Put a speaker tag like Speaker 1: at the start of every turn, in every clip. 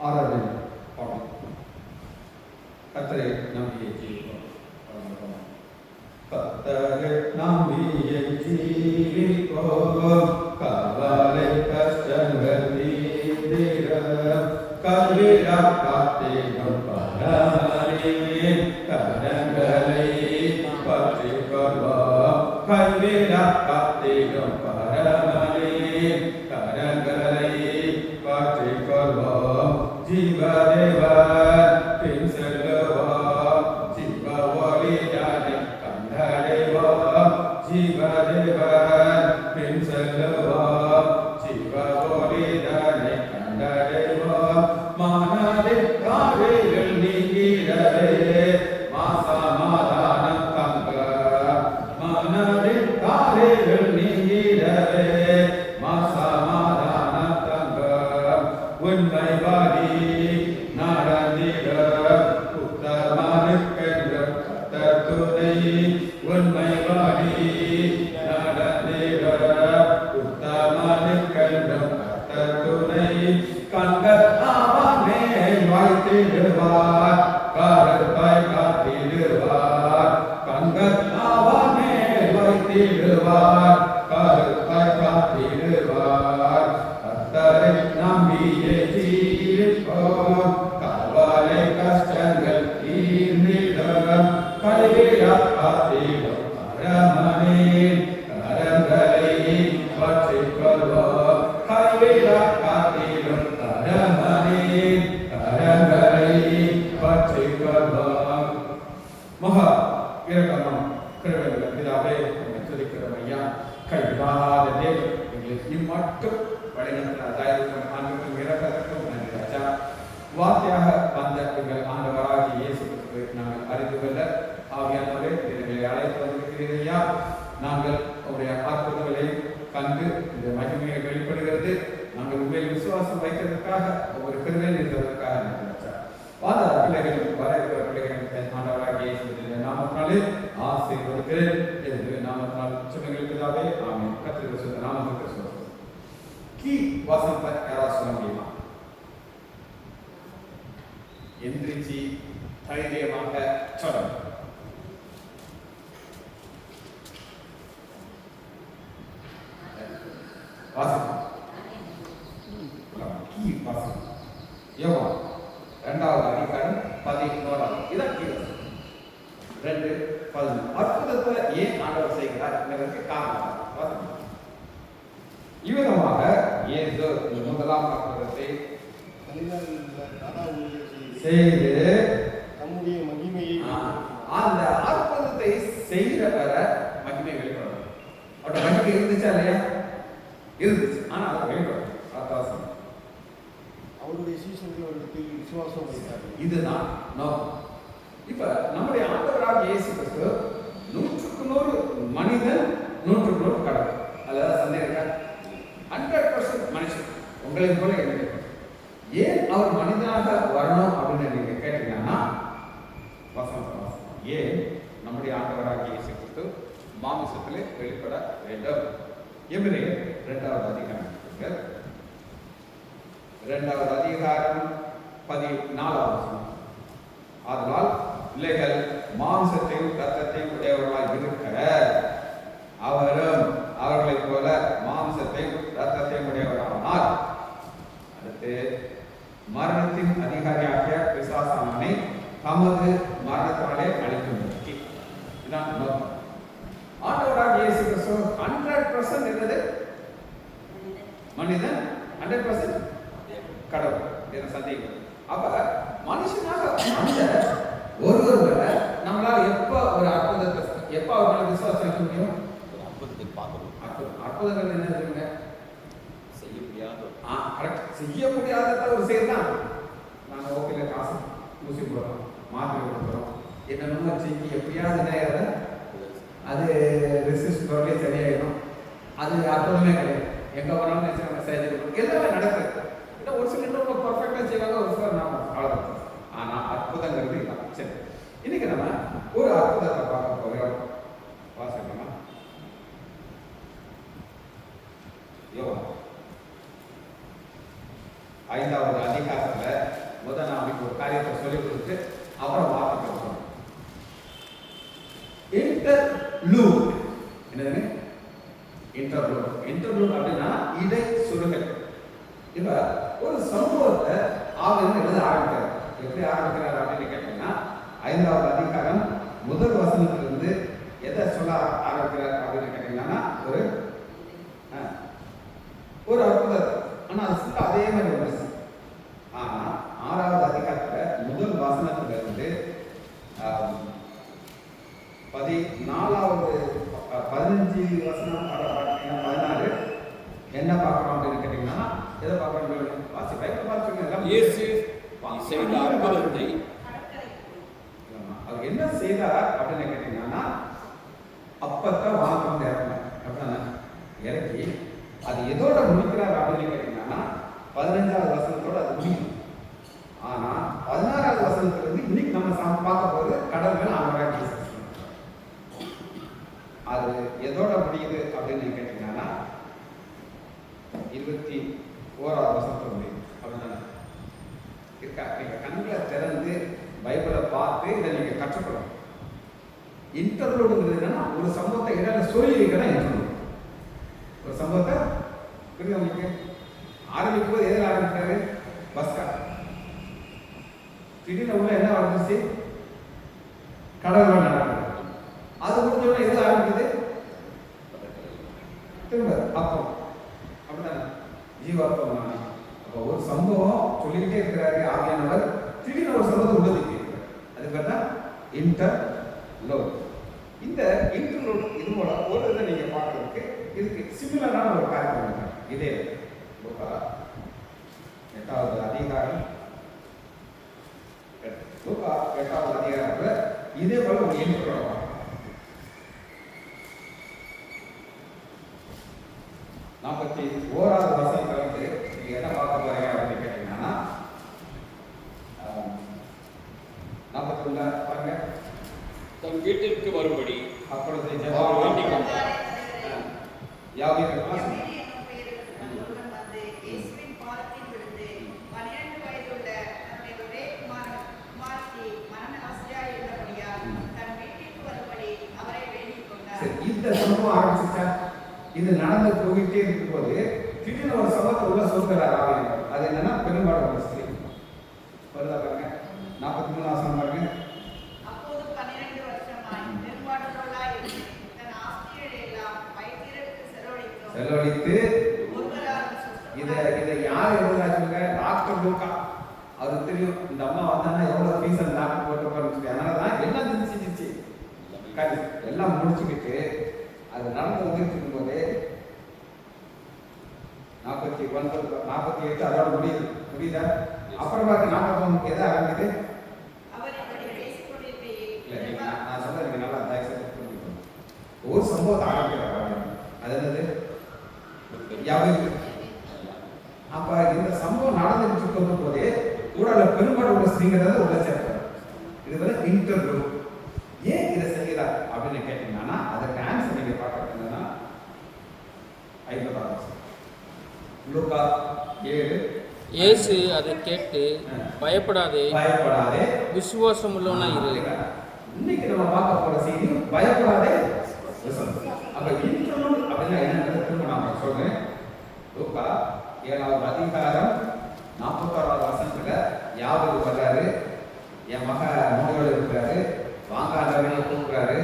Speaker 1: ஆராதனை பாடம். கர்த்தரை நம்பியை ஜீவிப்போம். கர்த்தரை நம்பியை ஜீவிப்போம். கவலை கஷ்டங்கள் தீர்ந்திட கல்விடா காத்திடும் பரமனே கரங்களை பற்றிக் கொள்வோம். கல்விடா காத்திடும் பரமனே கரங்களை பற்றிக் கொள்வோம். ஜீவதேவன் பின் செல்லுவோம். ஜீவ ஒளியானை கண்டடைவோம். ஜீவதேவன் பின் செல்லுவோம். ஜீவ ஒளியானை கண்டடைவோம். மனதில் காரில் நீங்கிடவே மாசமாதானம் தங்க. மனதில் காரில் நீங்கிடவே மாசமாதானம் தங்க. உண்மைவாதி நடந்திட உத்தமனுக்கென்ற கர்த்தர் துணை. உண்மைவாதி நடந்திட உத்தமனுக்கென்ற கர்த்தர் துணை. கண்கள் அவன் மேல் வைத்திடுவார். கருத்தை காத்திடுவார். கண்கள் அவன் மேல் வைத்திடுவார். கருத்தை காத்திடுவார். கர்த்தரை நம்பியே ஜீவிப்போம். கவலை கஷ்டங்கள் தீர்ந்திட கைவிடா காத்திடும் பரமனே கரங்களை பற்றிக் கொள்வோம். கைவிடா காத்திடும் பரமனே கரங்களை பற்றிக் கொள்வோம். மகா இரக்கமும் கிருபையுள்ள பிதாவே, உம்மை துதிக்கிறோம் ஐயா. கைவிடாத தேவன், எங்களுக்கு இம்மட்டும் வழிநடத்தின தயவுக்கும் அன்புக்கும் இரக்கத்துக்கும் நன்றி ராஜா. வார்த்தையாக வந்த எங்கள் ஆண்டவராகிய இயேசு கிறிஸ்துவை நாங்கள் அறிந்து கொள்ள ஆவியானவரே எங்களை அழைத்து வந்திருக்கிறீர்கள் ஐயா. நாங்கள் அவருடைய அற்புதங்களை கண்டு இந்த மகிமையை வெளிப்படுகிறது. நாங்கள் உண்மையில் விசுவாசம் வைத்ததற்காக ஒவ்வொரு கிருபை இருந்ததற்காக நன்றி ராஜா. வாத பிள்ளைகளும் வர இருக்கிற பிள்ளைகளும் ஆண்டவராகிய இயேசுவின் நாமத்தினாலே ஆசீர்வதிக்கிறேன் என்று நாமத்தினால் சொல்லுங்கள் பிதாவே. ஆமென். கர்த்தருடைய சுத்த நாமத்துக்கு ஸ்தோத்திரம். கீ வசனம் யாராவது சொல்ல முடியுமா? எந்திரிச்சு தைரியமாக சொல்லணும். வாசனம் கீ வாசனம் யோவான் 2வது அதிகாரம் 11. இதான் கீ வசனம் 2:11. அற்புதத்தை ஏன் ஆண்டவர் செய்கிறார் என்பதற்கு காரணம். இவ்விதமாக இயேசு முதலாம் அற்புதத்தை செய்து
Speaker 2: தம்முடைய மகிமையை
Speaker 1: அந்த அற்புதத்தை செய்கிறவர மகிமை வெளிப்படும். அவருடைய மகிமை இருந்துச்சா இல்லையா? இருந்துச்சு. ஆனா அதை வெளிப்படும். அர்த்தவாசம்
Speaker 2: அவருடைய சீசர்களுக்கு விசுவாசம் வைத்தார்கள்.
Speaker 1: இதுதான் நோக்கம். இப்ப நம்முடைய ஆண்டவராக இயேசு கிறிஸ்து 100% மனிதன், 100% கடவுள். அதுல சந்தேகம் இருக்கா? 100% மனுஷன், உங்களை போல என்ன. ஏன் அவர் மனிதனாக வரணும் அப்படின்னு நீங்க கேட்டீங்கன்னா, ஏன் நம்முடைய ஆண்டவராக இயேசு கிறிஸ்து மாமிசத்திலே வெளிப்பட வேண்டும். எபிரேயர் 2வது அதிகாரம் 2வது அதிகாரம் 14வது வசனம். ஆதலால் பிள்ளைகள் மாம்சத்தையும் இரத்தத்தையும் உடையவர்களாய் இருக்க அவரும் அவர்களைப் போல மாம்சத்தையும் இரத்தத்தையும் உடையவரானால் அடுத்து மரணத்தின் அதிகாரியாகிய பிசாசானவனை தமது மரணத்தினாலே அழிக்கும். இதுதான் நோக்கம். ஆண்டவராக இயேசு கிறிஸ்து 100% என்னது? மனிதன், 100% கடவுள். என்ற சந்தேகம். அப்ப மனுஷனாக அந்த ஒருவரை நம்மளால எப்ப ஒரு அற்புதத்தை எப்ப அவர்களால விசுவாசம் வைக்க முடியும்?
Speaker 3: அற்புதத்தை பார்க்கணும்.
Speaker 1: அற்புதங்கள் என்ன சொல்லுங்க?
Speaker 3: செய்ய முடியாது.
Speaker 1: கரெக்ட். செய்ய முடியாத ஒரு செயல் தான். நாங்கள் ஓகேல காசு ஊசி போடுறோம், மாத்திரை கொடுக்குறோம், என்னென்னமோ செஞ்சு எப்படியாவது நேர அது ரெசிஸ்ட் பண்ணி சரியாயிடும். அது அற்புதமே கிடையாது. எங்க போனாலும் நம்ம செய்ய எல்லாமே நடக்குது. ஒரு சில இன்னும் பர்ஃபெக்டா செய்வாங்க, ஒரு சிலர் நாம அவ்வளவு. ஆனா அற்புதங்கிறது இல்லை. சரி, இன்னைக்கு நம்ம ஒரு அற்புதத்தை பார்க்க போகிறோம். வாசிக்கணுமா? யோவா 5வது அதிகாரத்துல முதல் நாளைக்கு ஒரு காரியத்தை சொல்லிக் கொடுத்து அப்புறம் வார்த்தை சொல்றோம். இன்டர்லூட் என்னதுங்க? இன்டர்லூட் அப்படின்னா இடை சுருங்கல். இப்ப ஒரு சம்பவத்தை ஆவியானவர் எழுத ஆரம்பிக்கிறார். எப்படி ஆரம்பிக்கிறார் அப்படின்னு கேட்டீங்கன்னா 5வது அதிகாரம் முதல் வசனத்திலிருந்து எதை சொல்ல ஆரம்பிக்கிறார் அப்படின்னு கேட்டீங்கன்னா ஒரு அற்புதம். ஆனா அது ஃபுல்லா அதே மாதிரி வந்துச்சு. ஆனா 6வது அதிகாரத்துல முதல் வசனத்திலிருந்து 14வது 15 வசனம் 16 என்ன பார்க்கறோம் அப்படின்னு கேட்டீங்கன்னா எதை பார்க்கறோம்? வாசி பைபிள் பார்த்துங்க.
Speaker 3: இயேசு செய்த அற்புதத்தை
Speaker 1: அவர் என்ன செய்தார் அப்படின்னு கேட்டீங்கன்னா அப்பத்தை வானத்திலிருந்து இறங்கினார். அப்படின்னா இறக்கி அது எதோட முடிக்கிறார் அப்படின்னு கேட்டீங்கன்னா 15வது வசனத்தோட அது முடியும். ஆனா 16வது வசனத்திலிருந்து இன்னைக்கு நம்ம பார்க்க போறது கடல் மேல ஆண்டவராகிய இயேசு. அது எதோட முடியுது அப்படின்னு கேட்டீங்கன்னா 21வது வசனத்தோட முடியும். அப்படின்னா இருக்கா? நீங்க கண்களை திறந்து பைபிளை பார்த்து இதை நீங்க கற்றுக்கணும். இன்டர்லூடுங்கிறது என்னன்னா ஒரு சம்பவத்தை இடையில சொல்லி வைக்கிறதா இன்டர்லூட். ஒரு சம்பவத்தை புரியுது உங்களுக்கு? ஆரம்பிக்கும் போது எதில் ஆரம்பிக்கிறாரு? பஸ்கா. திடீர்னு உள்ள என்ன ஆரம்பிச்சு? கடவுள் நடக்கிறது. அது முடிஞ்சோட எது ஆரம்பிக்குது? திரும்ப அப்பம். அப்படின்னா ஜீவாப்பம். அப்போ ஒரு சம்பவம் சொல்லிக்கிட்டே இருக்கிறாரு ஆவியானவர். திடீர்னு ஒரு சம்பவத்தை உள்ளதுக்கு அது பார்த்தா இன்டர்லூட். இந்த இன்டர்லூட் இது போல ஒரு இதை நீங்க பார்க்கறதுக்கு இதுக்கு சிமிலரான ஒரு காரியம் இருக்காங்க. இதே லூக்கா 8வது அதிகாரம் லூக்கா 8வது அதிகாரத்துல இதே போல ஒரு இன்டர்லூட் 41வது வசனத்துல வந்து நீங்க என்ன பார்க்க போறீங்க அப்படின்னு கேட்டீங்கன்னா 41 பாருங்க.
Speaker 3: தம் வீட்டிற்கு வரும்படி
Speaker 1: அப்பொழுது
Speaker 3: அவர் வேண்டிக் கொண்டார்.
Speaker 1: இந்த சம்பவம் ஆரம்பிச்சுட்டா இது நடந்து போயிட்டே இருக்கும் போது திடீர்னு ஒரு சம்பவத்தை உள்ள சொல்கிறார் ஆவியானவர். அது என்னன்னா பெரும்பாடு ஒரு ஸ்திரீ வருதா பாருங்க. 43 வசனம் பாருங்க.
Speaker 4: அப்போது 12 வருஷமாய் பெரும்பாடுள்ளவளாய் இருந்து தன் ஆஸ்திகளை எல்லாம் வைத்தியருக்கு செலவழித்து
Speaker 1: இதை யார் எழுதுறாங்க? டாக்டர் லூக்கா. அவருக்கு தெரியும் இந்த அம்மா வந்தாங்கன்னா எவ்வளவு ஃபீஸ் அந்த டாக்டர் போட்டுருப்பாருன்னு சொல்லி. அதனாலதான் எல்லாம் தெரிஞ்சிச்சு. எல்லாம் முடிச்சுக்கிட்டு அது நடந்து வந்துட்டு போது 49 48 அதோட முடியுதா? அப்புறம் பார்த்து 49 எதை ஆரம்பிக்குது? நான் சொல்றேன் நல்லா புரிஞ்சுக்கணும். ஒரு சம்பவத்தை ஆரம்பிக்கிறார். அது என்னது? அப்ப இந்த சம்பவம் நடந்துட்டு இருக்கும் போதே கூட பெரும்பாடு உள்ள ஸ்திரீங்கிறத உள்ள சேர்ப்பார். இது வந்து இன்டர்வியூ. ஏன் இதை செய்கிறார் அப்படின்னு கேட்டீங்கன்னா அதற்கு ஆன்சர் நீங்க பார்க்கறதுன்னா 50வது வசனம் லூக்கா 7.
Speaker 5: இயேசு அதை கேட்டு பயப்படாதே விசுவாசம் உள்ளவனா இரு.
Speaker 1: இன்னைக்கு நம்ம பார்க்க போற செய்தி பயப்படாதே விசுவாசம். அப்ப இன்டர்லூட் அப்படின்னா என்னன்னு திரும்ப நான் சொல்றேன். லூக்கா 7வது அதிகாரம் 41வது வசனத்துல யாவது வர்றாரு. என் மக நோயோடு இருக்கிறாரு, வாங்க ஆண்டவரை கூப்பிடுறாரு.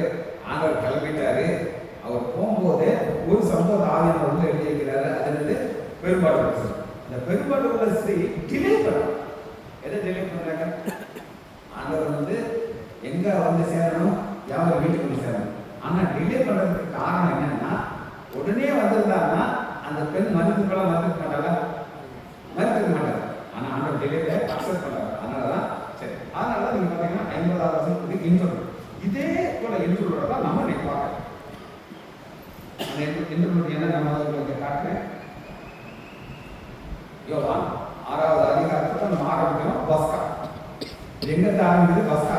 Speaker 1: ஆண்டவர் கிளம்பிட்டாரு. அவர் போகும்போது ஒரு சம்பவத்தை ஆவியானவர் உள்ள எழுதி வைக்கிறாரு. அது என்னது? பெரும்பாடு. இந்த பெரும்பாடு உள்ள ஸ்திரீ டிலே பண்றாங்க. எதை டிலே பண்றாங்க? ஆண்டவர் வந்து எங்க வந்து சேரணும்? யாரும் வீட்டுக்கு வந்து சேரணும். ஆனா டிலே பண்றதுக்கு காரணம் என்னன்னா உடனே வந்திருந்தாங்கன்னா அந்த பெண் மருத்துவெல்லாம் மறுக்க மாட்டாங்க, மறுக்க மாட்டாங்க. ஆனா ஆண்டவர் டிலேல அக்செப்ட் பண்றாங்க. அதனாலதான் சரி. அதனால நீங்க பாத்தீங்கன்னா 50வது வசனத்துக்கு இன்டர்வியூ இதே போல இன்டர்வியூ தான் நம்ம நீங்க பார்க்கணும். அந்த இன்டர்வியூ என்ன நம்ம உங்களுக்கு காட்டுறேன். யோவான் 6வது அதிகாரத்தை நம்ம ஆரம்பிக்கிறோம். பஸ்கா எங்க ஆரம்பிக்குது? பஸ்கா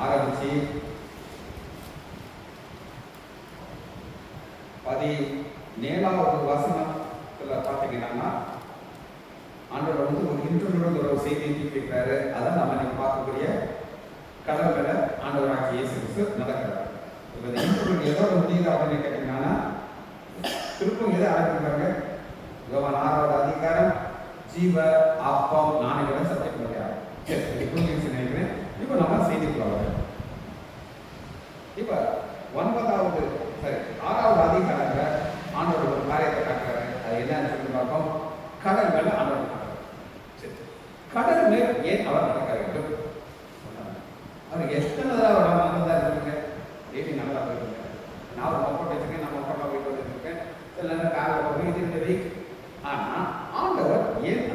Speaker 1: ஆரம்பிச்சு 17வது வசனத்துல பாத்தீங்கன்னா ஆண்டவர் வந்து ஒரு இன்டர்வியூ ஒரு செய்தியை கேட்கிறாரு. அதான் நம்ம இன்னைக்கு பார்க்கக்கூடிய கடல் மேல ஆண்டவராகிய இயேசு கிறிஸ்து நடக்கிறார். இப்போ இந்த இன்டர்வியூ எதோட முடியுது அப்படின்னு கேட்டீங்கன்னா திருப்பம் எதை ஆரம்பிக்கிறாங்க? யோவான் 6வது அதிகாரம் ஜீவ அப்பம் நானே சப்ஜெக்ட் முடியாது. சரி, இப்போ நினைக்கிறேன். இப்போ நம்ம செய்திக்குள்ள வரோம். இப்போ 9வது 6வது அதிகாரத்துல ஆண்டவர் ஒரு காரியத்தை காட்டுறாரு. அது என்னன்னு சொல்லி பார்ப்போம். கடல் மேல ஆண்டவர் நடக்கிறார். சரி, கடல் மேல் ஏன் அவர் நடக்க வேண்டும்? அவர் எத்தனை தடவை நடந்தார் இருக்குங்க? டெய்லி நல்லா போயிருக்கேன். நான் ஒரு மொப்பட்டை வச்சுருக்கேன், நான் மொப்பட்டா போயிட்டு வந்துருக்கேன். சில நேரம் காரில் போய் இது வீக். ஆனால் ஆண்டவர் ஏன்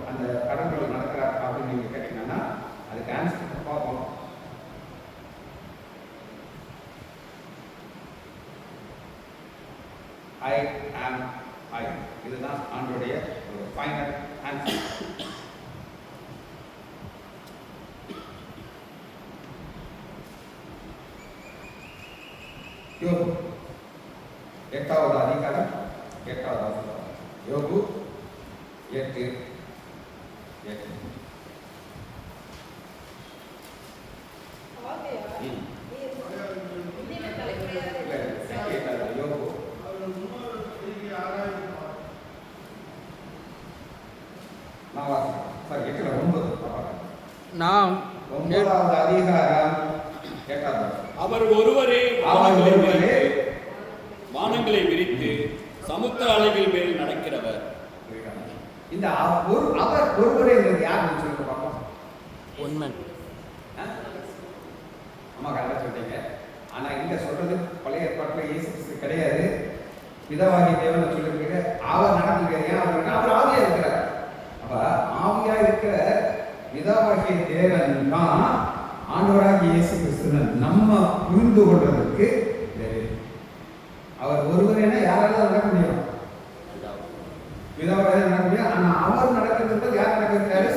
Speaker 1: அந்த கடல்கள் நடக்கிறார் அப்படின்னு நீங்கள் கேட்டீங்கன்னா அதுக்கு ஆன்சர் பார்ப்போம். I am I. இதுதான் ஆண்டவருடைய ஒரு ஃபைனல் ஆன்சர். யோபு 8வது அதிகாரம் 8வது வசனம். யோபு 8:8. யோபு
Speaker 5: நாம்
Speaker 1: 9வது அதிகாரம் 8வது.
Speaker 3: அவர் ஒருவரே வானங்களை விரித்து சமுத்திர அலைகள் மேல் நடக்கிறவர்.
Speaker 1: இந்த அவர் ஒருவரே யாருன்னு சொல்லிட்டு பார்ப்போம்.
Speaker 5: உண்மன்.
Speaker 1: அம்மா கரெக்டாக சொல்லிட்டீங்க. ஆனால் இங்கே சொல்றது பழைய ஏற்பாட்டில் இயேசு கிறிஸ்து கிடையாது. பிதாவாகிய தேவனை சொல்லியிருக்க அவர் நடக்குங்க. ஏன் அவர் ஆவியா இருக்கிறார். அப்ப ஆவியா இருக்கிற பிதாவாகிய தேவன் தான் ஆண்டவராகிய இயேசு கிறிஸ்து நம்ம புரிந்து கொள்றதுக்கு அவர் ஒருவரேனா யாரால நடக்க முடியும்? பிதாவாக நடக்க முடியும். ஆனா அவர் நடக்கிறது யார் நடக்கிறாரு?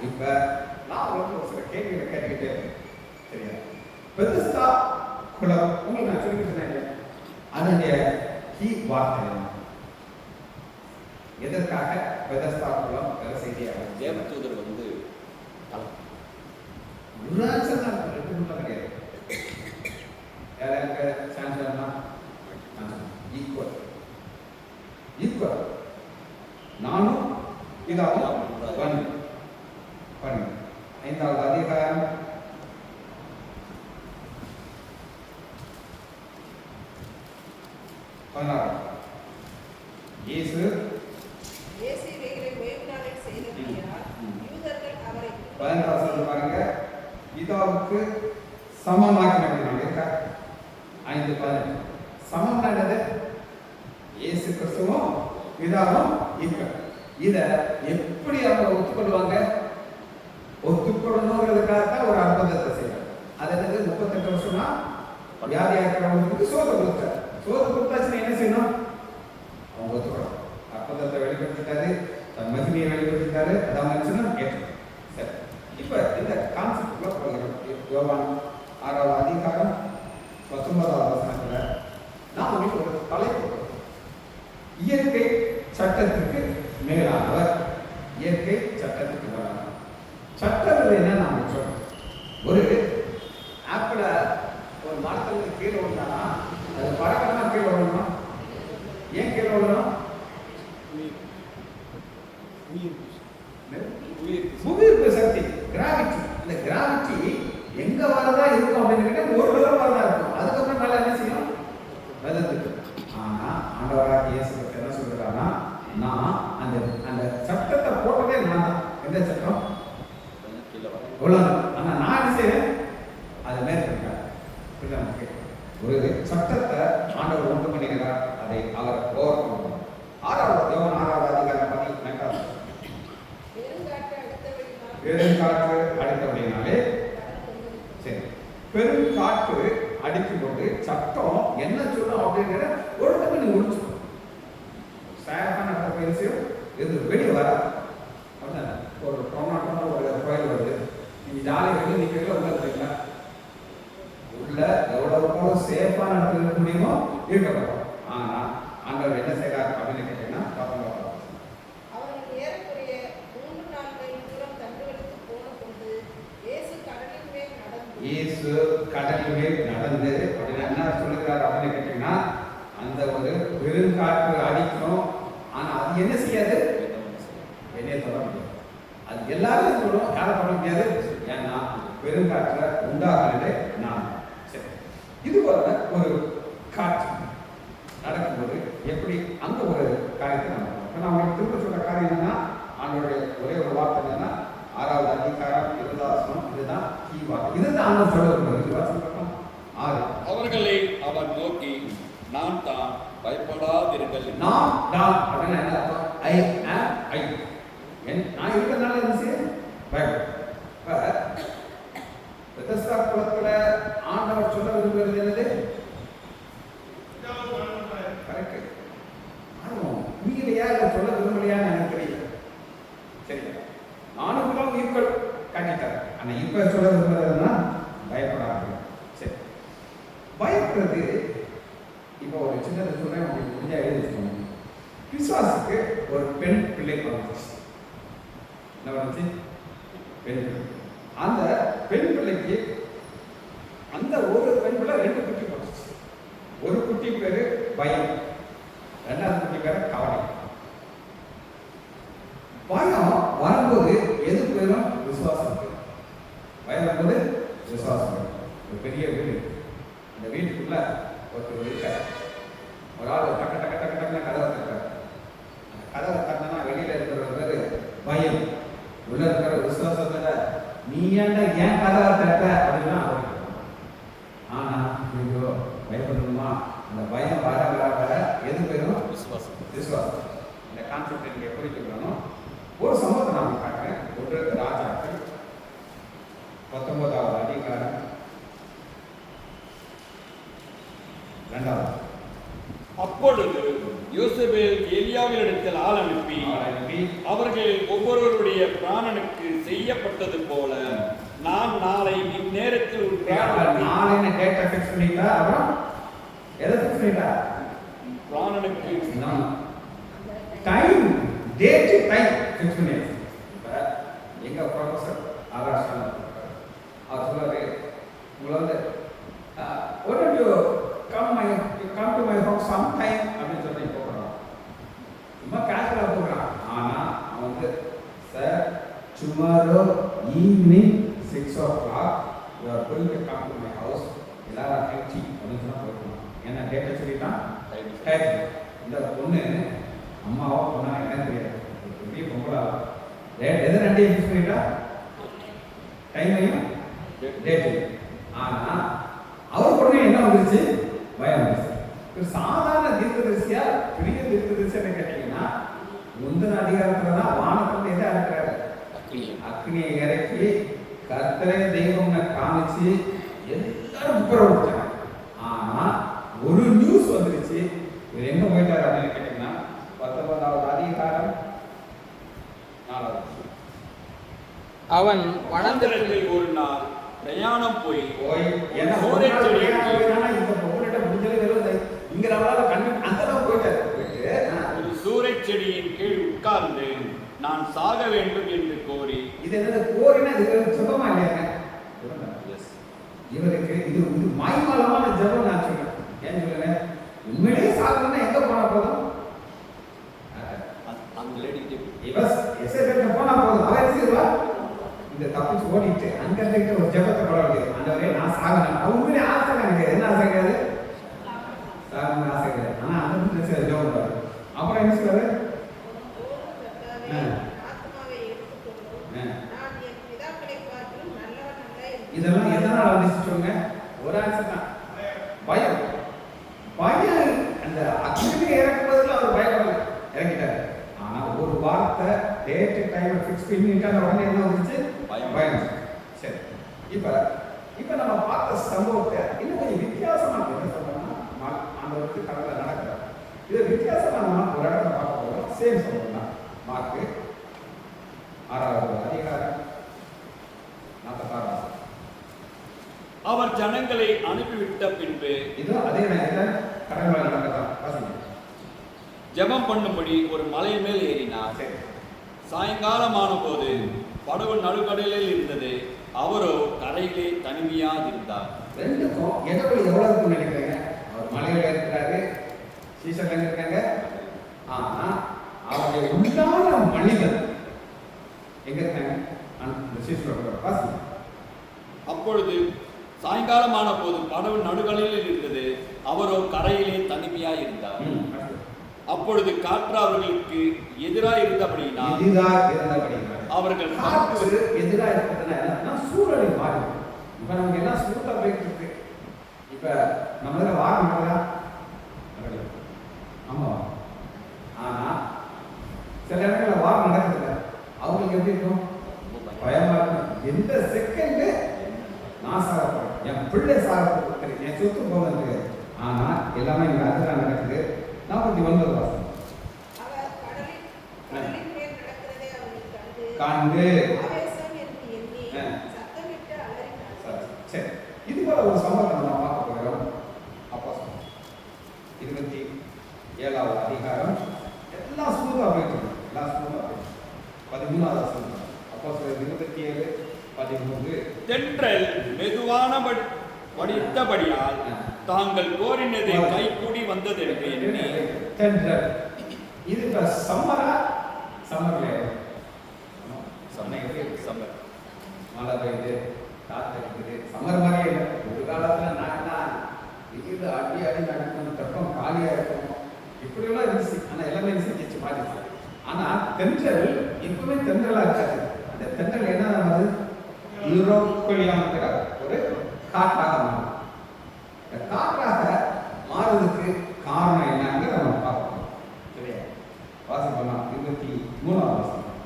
Speaker 1: இப்ப நான் ஒரு சில கேள்விகளை கேட்டுக்கிட்டே சரியா? பெதஸ்தா குளம் உங்களுக்கு நான் சொல்லிட்டு சொன்னேன். அதனுடைய கீ வார்த்தை எதற்காக பெதஸ்தா குளம் வேலை செய்தியாக
Speaker 3: தேவதூதர் வந்து
Speaker 1: ஒரு ஆன்சர் தான் ரெண்டு மட்டும் கிடையாது. யாராருக்கு சான்சர்னா ஈக்குவல் ஈக்குவல் நானும் இதாகும் பண்ணு 5வது அதிகாரம் 16. இயேசு
Speaker 4: இவைகளை ஓய்வு நாளில் செய்தபடியால் யூதர்கள் அவரை
Speaker 1: 15 பாருங்க. பிதாவுக்கு சமமாக்கினாங்க இருக்கா? 5:18 சமம் என்னது? இயேசு கிறிஸ்துவும் பிதாவும் ஈக்குவல். இத எப்படி அவங்க ஒத்துக்கொள்வாங்க? ஒத்துக்கொள்ளணுங்கிறதுக்காக தான் ஒரு அற்புதத்தை செய்யறாங்க. அது என்னது? 38 வருஷமா வியாதியா இருக்கிறவங்களுக்கு சோறு கொடுத்தாரு. சோறு கொடுத்தாச்சுன்னா என்ன செய்யணும்? அவங்க ஒத்துக்கணும். அற்புதத்தை வெளிப்படுத்திட்டாரு, தன் மகிமையை வெளிப்படுத்திட்டாரு. அதான் மனுஷனும் கேட்கணும். சரி, இப்ப இந்த கான்செப்ட்ல போகிறோம். யோவான் 6வது அதிகாரம் 19வது வசனத்துல நான் உங்களுக்கு ஒரு தலைப்பு இயற்கை சட்டத்துக்கு மேலானவர். இயற்கை சட்டத்துக்கு மேலானவர். சட்டம் என்ன நாம சொல்றோம்? ஒரு ஆப்பிள ஒரு மரத்துக்கு கீழே விழுந்தானா அது பறக்கணும்னா கீழே விழணும். ஏன் கீழே விழணும்? புவியீர்ப்பு சக்தி, கிராவிட்டி. இந்த கிராவிட்டி எங்க வரதா இருக்கும் அப்படின்னு கேட்டா ஒரு தடவை வரதா இருக்கும். அதுக்கப்புறம் நல்லா என்ன செய்யும்? வெதந்துட்டு. ஆனா ஆண்டவராகிய இயேசு கிறிஸ்து என்ன சொல்றாருன்னா, நான் அந்த அந்த சட்டத்தை போட்டதே நான் தான். எந்த சட்டம்? உலகம். ஆனா நான் என்ன செய்வேன்? அதை மேற்கொள்கிறேன். ஒரு சட்டத்தை ஆண்டவர் உண்டு பண்ணுகிறார். அதை அவர் ஓவர் பண்ணுவார். 6வது யோவான் 6வது அதிகாரம் 18. பெருங்காற்று அடித்தபடினாலே சரி, பெருங்காற்று அடிக்கும் போது சட்டம் என்ன சொல்லும் அப்படிங்கிற ஒரு தடவை நீங்க முடிச்சு சேஃபான பயிற்சியும் இது வெளியே வராது. ஒரு டொமாட்டோ ஒரு கோயில் வருது, நீங்க ஜாலியாக வெளியே நிற்கிறீங்களா உள்ள இருக்கீங்களா? உள்ள எவ்வளவு சேஃபான இடத்துல இருக்க முடியுமோ இருக்கப்படும். ஆனா ஆண்டவர் என்ன செய்யறாரு அப்படின்னு கேட்டீங்கன்னா
Speaker 4: அவர்கள் ஏறக்குறைய
Speaker 1: இயேசு கடல் மேல் நடந்து அப்படின்னு என்ன சொல்லுகிறார் அப்படின்னு கேட்டீங்கன்னா, அந்த ஒரு பெருங்காற்று அடிக்கும், ஆனா அது என்ன செய்யாது, என்னைய தொட முடியாது. அது எல்லாரும் சொல்லும், யாரை தொட முடியாது, ஏன்னா பெருங்காற்றை உண்டாக்குறதே நான். சரி, இது போல ஒரு காற்று நடக்கும்போது எப்படி அந்த ஒரு காரியத்தை நம்ம நான் உங்களுக்கு திரும்ப சொல்ற காரியம் என்னன்னா, ஆண்டோடைய ஒரே ஒரு வார்த்தை என்னன்னா, 6வது அதிகாரம் 20வது வசனம், இதுதான் கீ வார்த்தை. இதுதான் ஆண்டவர் சொல்லுகிறது. வாசிக்கலாம் 6.
Speaker 3: அவர்களை அவர் நோக்கி, நான் தான், பயப்படாதிருங்கள்.
Speaker 1: நான் தான் அப்படின்னா என்ன அர்த்தம்? ஐ ஆம் ஐ. நான் இருக்கிறதுனால என்ன செய்ய பயப்பட. பெத்தஸ்தா குலத்துல ஆண்டவர் சொல்ல விரும்புகிறது என்னது? கரெக்ட். உண்மையிலையா இதை சொல்ல விரும்பலையான்னு எனக்கு தெரியல. சரியா? நானும் ஈக்குவல் காட்டிட்டார். ஆனா இப்ப சொல்ல விரும்புறதுன்னா பயப்படாது. சரி, பயப்படுறது இப்போ ஒரு சின்னதை சொல்றேன், உங்களுக்கு முடிஞ்சா எழுதி வச்சுக்கோங்க. விசுவாசுக்கு ஒரு பெண் பிள்ளை வந்துச்சு. என்ன வந்துச்சு? பெண் பிள்ளை. அந்த பெண் பிள்ளைக்கு அந்த ஒரு பெண் பிள்ளை 2 குட்டி வந்துச்சு. ஒரு குட்டி பேரு பயம், 2வது குட்டி பேரு கவலை. பயம் வரும்போது எது போயிடும்? விசுவாசம் போயிடும். பயம் வரும்போது விசுவாசம் போயிடும். ஒரு பெரிய வீடு, அந்த வீட்டுக்குள்ள ஒருத்தர் இருக்கார். ஒரு ஆள் டக்கு டக்கு டக்கு டக்குன்னு கதவை தட்டுறார். அந்த கதவை தட்டினா வெளியில இருக்கிற பேரு பயம், உள்ள இருக்கிற விசுவாசத்துல நீ ஏன்டா ஏன் கதவை தட்ட அப்படின்னா. ஆனா ஐயோ பயப்படணுமா? அந்த பயம் வர வர வர எது போயிடும்?
Speaker 3: விசுவாசம்.
Speaker 1: விசுவாசம். இந்த கான்செப்ட் நீங்க புரிஞ்சுக்கணும். ஒரு சம்பவத்தை நான் காட்டுறேன். ஒன்று ராஜாக்கள் 19வது அதிகாரம் 2வது.
Speaker 3: அப்பொழுது யோசேபேல் எலியாவினிடத்தில் ஆள் அனுப்பி, அவர்கள் ஒவ்வொருவருடைய பிராணனுக்கு செய்யப்பட்டது போல நான் நாளை இந்நேரத்தில் ஒரு
Speaker 1: நாளைன்னு டேட்டா ஃபிக்ஸ் பண்ணிட்டா, அப்புறம் எதை ஃபிக்ஸ் பண்ணிட்டா?
Speaker 3: பிராணனுக்கு
Speaker 1: டைம், டேட், டைம் ஃபிக்ஸ் பண்ணியாச்சு. இப்போ எங்க ப்ரொஃபசர் ஆகாஷ் அவர் சொல்றாரு, உங்களை வந்து what do you come to my house sometime அப்படின்னு சொல்லி போகிறான். சும்மா கேஷுவலா போகிறான். ஆனா அவன் வந்து sir tomorrow evening 6 o'clock you are going to come to my house, எல்லாரும் ஹெல்த்தி அப்படின்னு சொன்னா போயிருக்கான். ஏன்னா டேட்டை சொல்லிட்டான். டைம். இந்த பொண்ணு அம்மாவோ பொண்ணா என்ன தெரியாது, பெரிய பொம்பளா எதை 2 ஃபிக்ஸ் பண்ணிட்டா? டைமையும் டேட்டையும். ஆனா அவர் பொண்ணு என்ன வந்துருச்சு? பயம் வந்துருச்சு. ஒரு சாதாரண தீர்க்கதரிசியா பெரிய தீர்க்கதரிசியா கேட்டீங்கன்னா, முந்தின அதிகாரத்துல தான் வானத்துல எதை இருக்கிறாரு? அக்னியை இறக்கி கர்த்தரே தெய்வம்னு காமிச்சு எல்லாரும் புறப்படுத்தாங்க. ஆனா ஒரு நியூஸ் வந்துருச்சு. இவர் எங்க போயிட்டாரு அப்படின்னு கேட்டீங்கன்னா 19வது அதிகாரம் 4வது.
Speaker 5: அவன்
Speaker 3: வனாந்தரத்தில் ஒரு நாள் பிரயாணம் போய்
Speaker 1: என்ன
Speaker 3: சூரேச் செடியின்
Speaker 1: இந்த பொங்கலிட்ட முடிஞ்சது இங்க நம்மளால கண்டு அந்த போயிட்டாரு.
Speaker 3: ஒரு சூரேச் செடியின் கீழ் உட்கார்ந்து நான் சாக வேண்டும் என்று கோரி.
Speaker 1: இது என்ன கோரினா இது சுத்தமா இல்லையாங்க? இவருக்கு இது மாய்மாலமான ஜபம். நான் சொல்றேன், ஏன் சொல்லுங்க, உண்மையிலேயே சாகணும்னா எங்க போனா போதும்?
Speaker 3: அந்த லேடி
Speaker 1: இவஸ் எஸ்ஏபேட்ட போனா போதும். அவ என்ன செய்வா? இந்த தப்பிச்சு ஓடிட்டு அங்க இருந்துட்டு ஒரு ஜபத்தை போட வேண்டியது. ஆண்டவரே நான் சாகணும். உண்மையிலே ஆசை கிடையாது. என்ன ஆசை கிடையாது? சாகணும்னு ஆசை கிடையாது. ஆனா அந்த ஜபம் பண்ணுவாரு. அப்புறம் என்ன சொல்றாரு? இதெல்லாம் எதனால வந்துச்சு சொல்லுங்க? ஒரு ஆன்சர் தான், பயம். பயம் அந்த அக்னி இறக்குவதில் அவர் பயப்படல, இறக்கிட்டாரு. ஆனா ஒரு வார்த்தை டேட் டைம் ஃபிக்ஸ் பண்ணிட்டா உடனே என்ன வந்துச்சு? பயம். சரி, இப்ப நம்ம பார்த்த சம்பவத்தை இன்னும் கொஞ்சம் வித்தியாசமா என்ன சொல்றோம்னா, ஆண்டவருக்கு கடவுள நடக்கிறார். இது வித்தியாசமா நம்ம ஒரு இடத்துல பார்க்க போறோம். சேம் சம்பவம் தான். மார்க்கு 6வது அதிகாரம் 46.
Speaker 3: அவர் ஜனங்களை அனுப்பிவிட்ட பின்பு
Speaker 1: இது அதே நேரத்தில் கடவுள நடக்கிறதா வாசிங்க.
Speaker 3: ஜெபம் பண்ணும்படி ஒரு மலை மேல் ஏறினார்.
Speaker 1: சரி.
Speaker 3: சாயங்காலமான போது படகு நடுக்கடலில் இருந்தது. அவரோ கரையிலே தனிமையாக இருந்தார்.
Speaker 1: ரெண்டுக்கும் இடைவெளி எவ்வளவு இருக்குன்னு நினைக்கிறீங்க? அவர் மலையில இருக்கிறாரு, சீசர்ல இருக்காங்க. ஆனா அவருடைய உண்டான மனிதன் எங்க இருக்காங்க? அந்த சீசரோட வாசி.
Speaker 3: அப்பொழுது சாயங்காலமான போது படகு நடுகடலில் இருந்தது. அவரோ கரையிலே தனிமையாக இருந்தார். அப்பொழுது காற்று அவர்களுக்கு எதிராக இருந்தபடியினால் அவர்கள்
Speaker 1: காற்று எதிராக இருக்கிறதுனா சூழலை மாறி. இப்ப நமக்கு என்ன சூழலா போயிட்டு இருக்கு? இப்ப நம்ம வாரம் நடக்குதா? ஆமா. ஆனா சில இடங்கள்ல வாரம் நடக்குதுல்ல, அவங்களுக்கு எப்படி இருக்கும்? பயமா இருக்கும். எந்த செகண்ட் நான் சாக போறேன், என் பிள்ளை சாக போகிறேன், என் சொத்து போகிறது. ஆனா எல்லாமே இங்க அதுதான் நடக்குது. 49 வாசம்.
Speaker 4: அவர் கடலின் மேல் நடக்கிறதை அவர்கள்
Speaker 1: கண்டு
Speaker 4: ஆவேசம் என்று எண்ணி சத்தமிட்டு அலறினார்.
Speaker 1: சரி, இது போல ஒரு சம்பவத்தை நம்ம பார்க்க போகிறோம். அப்போஸ்தலர் 27வது அதிகாரம் எல்லாம் ஸ்மூத்தா போயிட்டு இருக்கு. எல்லாம் ஸ்மூத்தா போயிட்டு 13வது வசனம். அப்போஸ்தலர் 27:13.
Speaker 3: தென்றல் மெதுவான படித்தபடியால் தாங்கள் கோரினதை கைகூடி வந்தது என்று எண்ணி.
Speaker 1: தென்றல் இது இப்ப சம்மரா? சம்மர்ல
Speaker 3: சம்மர்
Speaker 1: மழை பெய்யுது, காற்று இருக்குது. சம்மர் மாதிரியே இல்லை. ஒரு காலத்துல நான் இது அடி அடி நடக்கணும், தப்பம் காலியா இருக்கணும், இப்படியெல்லாம் இருந்துச்சு. ஆனா எல்லாமே செஞ்சு மாறிச்சு. ஆனா தென்றல் இப்பவுமே தென்றலா இருக்காது. அந்த தென்றல் என்ன ஆகுது? யூரோப்பியாங்கிற ஒரு காற்றாக மாறும். இந்த காற்றாக மாறுவதற்கு காரணம் என்னன்னு நம்ம பார்க்கணும். சரியா? வாசிப்போம். 23வது வசனம்.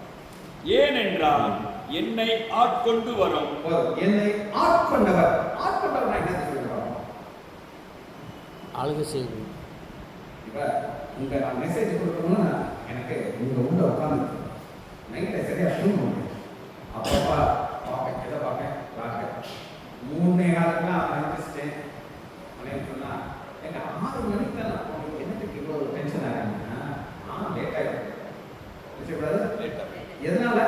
Speaker 3: ஏனென்றால் என்னை ஆட்கொண்டு வரும்.
Speaker 1: என்னை ஆட்கொண்டவர். ஆட்கொண்டவர் என்ன சொல்லுவாங்க?
Speaker 5: ஆளுகை செய்து.
Speaker 1: இப்ப உங்க நான் மெசேஜ் கொடுக்கணும்னா எனக்கு உங்க உள்ள உட்காந்து நைட்ல சரியா தூங்க முடியும். அப்பப்பா பார்ப்பேன், எதை பார்ப்பேன்? ராக்கெட் 3 நாளுக்குலாம் ஆரம்பிச்சிட்டேன். அப்படின்னு சொன்னா எங்க 6 மணிக்கு தான் நான் போகணும். என்னத்துக்கு இவ்வளவு டென்ஷன் ஆகுதுன்னா லேட் ஆகிடும். எதனால?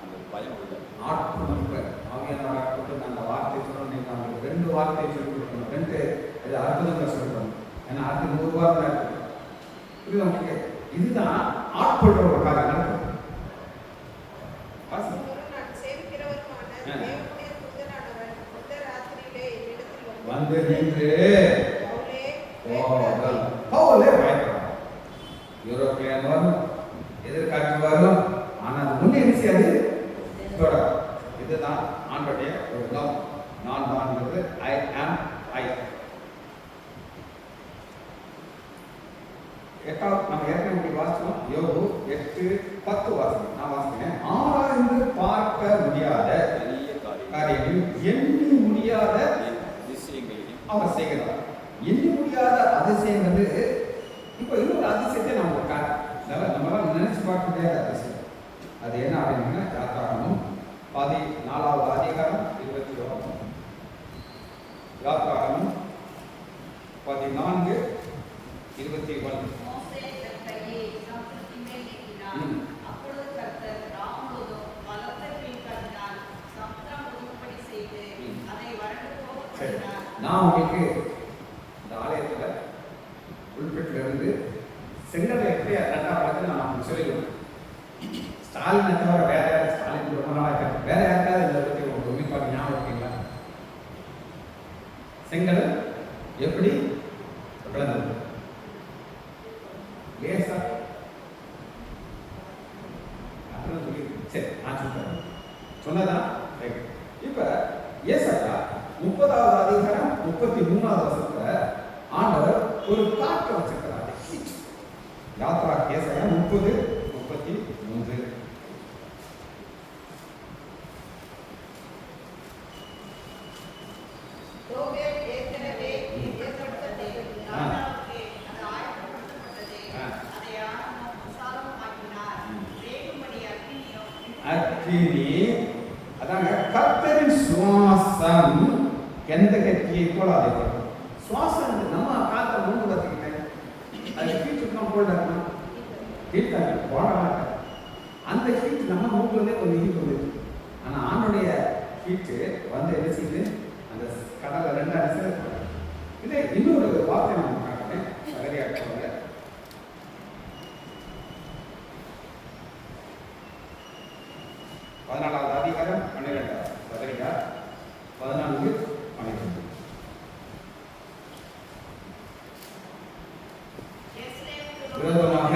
Speaker 3: அந்த பயம் உள்ள
Speaker 1: ஆட்கொண்டு ஆவியான ஆட்கொண்டு அந்த வார்த்தை சொல்லணும். நீங்க அவங்களுக்கு 2 வார்த்தையை சொல்லிக் கொடுக்கணும். 2 இது அற்புதங்களை சொல்லிக்கணும். ஏன்னா அடுத்து 100 வாரம் இருக்கு. புரியுது உங்களுக்கு? இதுதான் ஆட்கொள்ற ஒரு காரியம் நடக்கும்.
Speaker 4: நான் சேவிக்கிறவருமான தேவனுடைய தூதனானவர் அந்த ராத்திரியிலே என்னிடத்தில்
Speaker 1: வந்து நின்று
Speaker 4: பவுலே
Speaker 1: பவுலே பயப்படுறான். யூரோப்பியன் வரும், எதிர்காட்சி வரும். ஆனா அது முன்னே என்ன செய்யாது? தொடரும். இதுதான் ஆண்டோடைய ஒரு லவ். நான் தான் ஐ ஆம் ஐ. நம்ம ஏற்கனவே வாசிச்சோம். யோபு 8:10 வாசிக்கும். நான் வாசிக்கிறேன். ஆராய்ந்து பார்க்க முடியாத
Speaker 3: பெரிய
Speaker 1: காரியங்கள், எண்ணி முடியாத
Speaker 3: விஷயங்களையும்
Speaker 1: அவர் செய்கிறார். எண்ணி முடியாத அதிசயங்கிறது இப்போ இன்னொரு அதிசயத்தை நம்ம நம்மளால நினைச்சு பார்க்க முடியாத அதிசயம். அது என்ன அப்படின்னா யாத்ராகமம் 14வது அதிகாரம் 21. யாத்ராகமம் 14:21.
Speaker 6: அப்பொழுது கர்த்தர் ராமோதும் பலத்த பின்காட்டினால் சமுத்திரம் ஒதுங்கும்படி செய்து அதை வறண்டு போக பண்ணினார்.
Speaker 1: நான் உங்களுக்கு இந்த ஆலயத்துல உள்பெட்டில இருந்து செங்கலை எப்படி ரெண்டா வளர்த்து நான் உங்களுக்கு சொல்லிடுவேன். ஸ்டாலினை தவிர வேற யாரும், ஸ்டாலின் ரொம்ப நாளாக இருக்காரு, வேற யாருக்காவது இதை பற்றி உங்களுக்கு உண்மைப்பாடு ஞாபகம் இருக்கீங்களா? செங்கல் எப்படி விளந்தது? லேசா சரி, நான் சொல்றேன். சொன்னதா? இப்ப ஏசாயா 30வது அதிகாரம் 33வது வசனத்துல ஆண்டவர் ஒரு காற்றை வச்சிருக்கிறார். யாத்ரா ஏசாயா 30:33.
Speaker 4: ரோபேல் ஏற்கனவே ஏற்படுத்தப்பட்டது.
Speaker 6: ராஜாவுக்கு அது ஆயத்தப்படுத்தப்பட்டது. அதை ஆனந்தம் விசாலமாக்கினார். வேகும்படி அக்கினியும்
Speaker 1: அக்கினி அதாங்க கர்த்தரின் சுவாசம் எந்த கட்சியை போலாதே. சுவாசம் நம்ம காற்றை மூணு கற்றுக்கிட்டேன். அது ஹீட்டுக்கு கோல்டாக இருக்கணும். ஹீட்டாக போட மாட்டேன். அந்த ஹீட் நம்ம மூக்குலேருந்தே கொஞ்சம் ஹீட் வந்துருக்கு. ஆனால் ஆணுடைய ஹீட்டு வந்து என்ன செய்யுது, அந்த கடலை ரெண்டு அடிச்சு இதே இன்னொரு வார்த்தை நம்ம காட்டுறேன். சகரியாக்கள் 14வது அதிகாரம் 12 சகரியா 14:12. விரோதமாக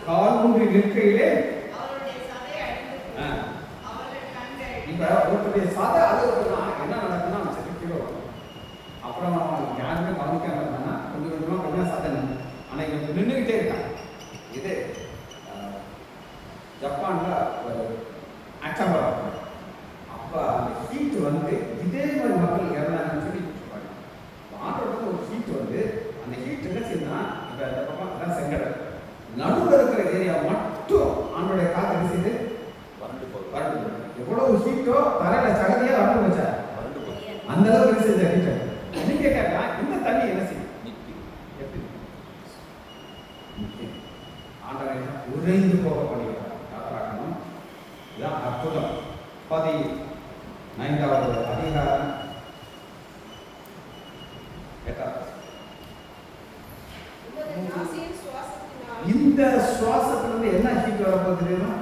Speaker 1: கால் ஊன்றி நிற்கையிலே இப்ப ஒருத்தருடைய சதை அழுகுதுன்னா என்ன நடக்குன்னா அவன் செத்து கீழே வரும். அப்புறம் அவன் யாருமே கவனிக்காம இருந்தான்னா கொஞ்சம் கொஞ்சமா கொஞ்சம் சதை நின்று, ஆனா இவன் நின்றுகிட்டே இருக்கான். இது ஜப்பான்ல ஒரு அச்சம்பரம். அப்ப அந்த ஹீட் வந்து இதே மாதிரி மக்கள் இறந்தாங்கன்னு சொல்லி ஆண்டோட ஒரு ஹீட் வந்து அந்த ஹீட் என்ன செய்யுதுன்னா, இப்ப இந்த பக்கம் அதான் செங்கடல் நடுவில் இருக்கிற ஏரியா மட்டும் ஆண்டோடைய காத்து என்ன செய்யுது, வறண்டு போகுது. எவ்வளவு ஹீட்டோ தரையில சகதியா வறண்டு போச்சா, அந்த அளவுக்கு என்ன செய்யுது ஹீட். நீங்க கேட்கலாம், இந்த தண்ணி என்ன செய்யும், எப்படி ஆண்டவரை உறைந்து போக பண்ணுகிறார். காப்பாற்றணும். இதான் அற்புதம். 19வது அதிகாரம் 8வது. இந்த சுவாசத்திலிருந்து என்ன ஹீட் வரப்போகுது தெரியுமா,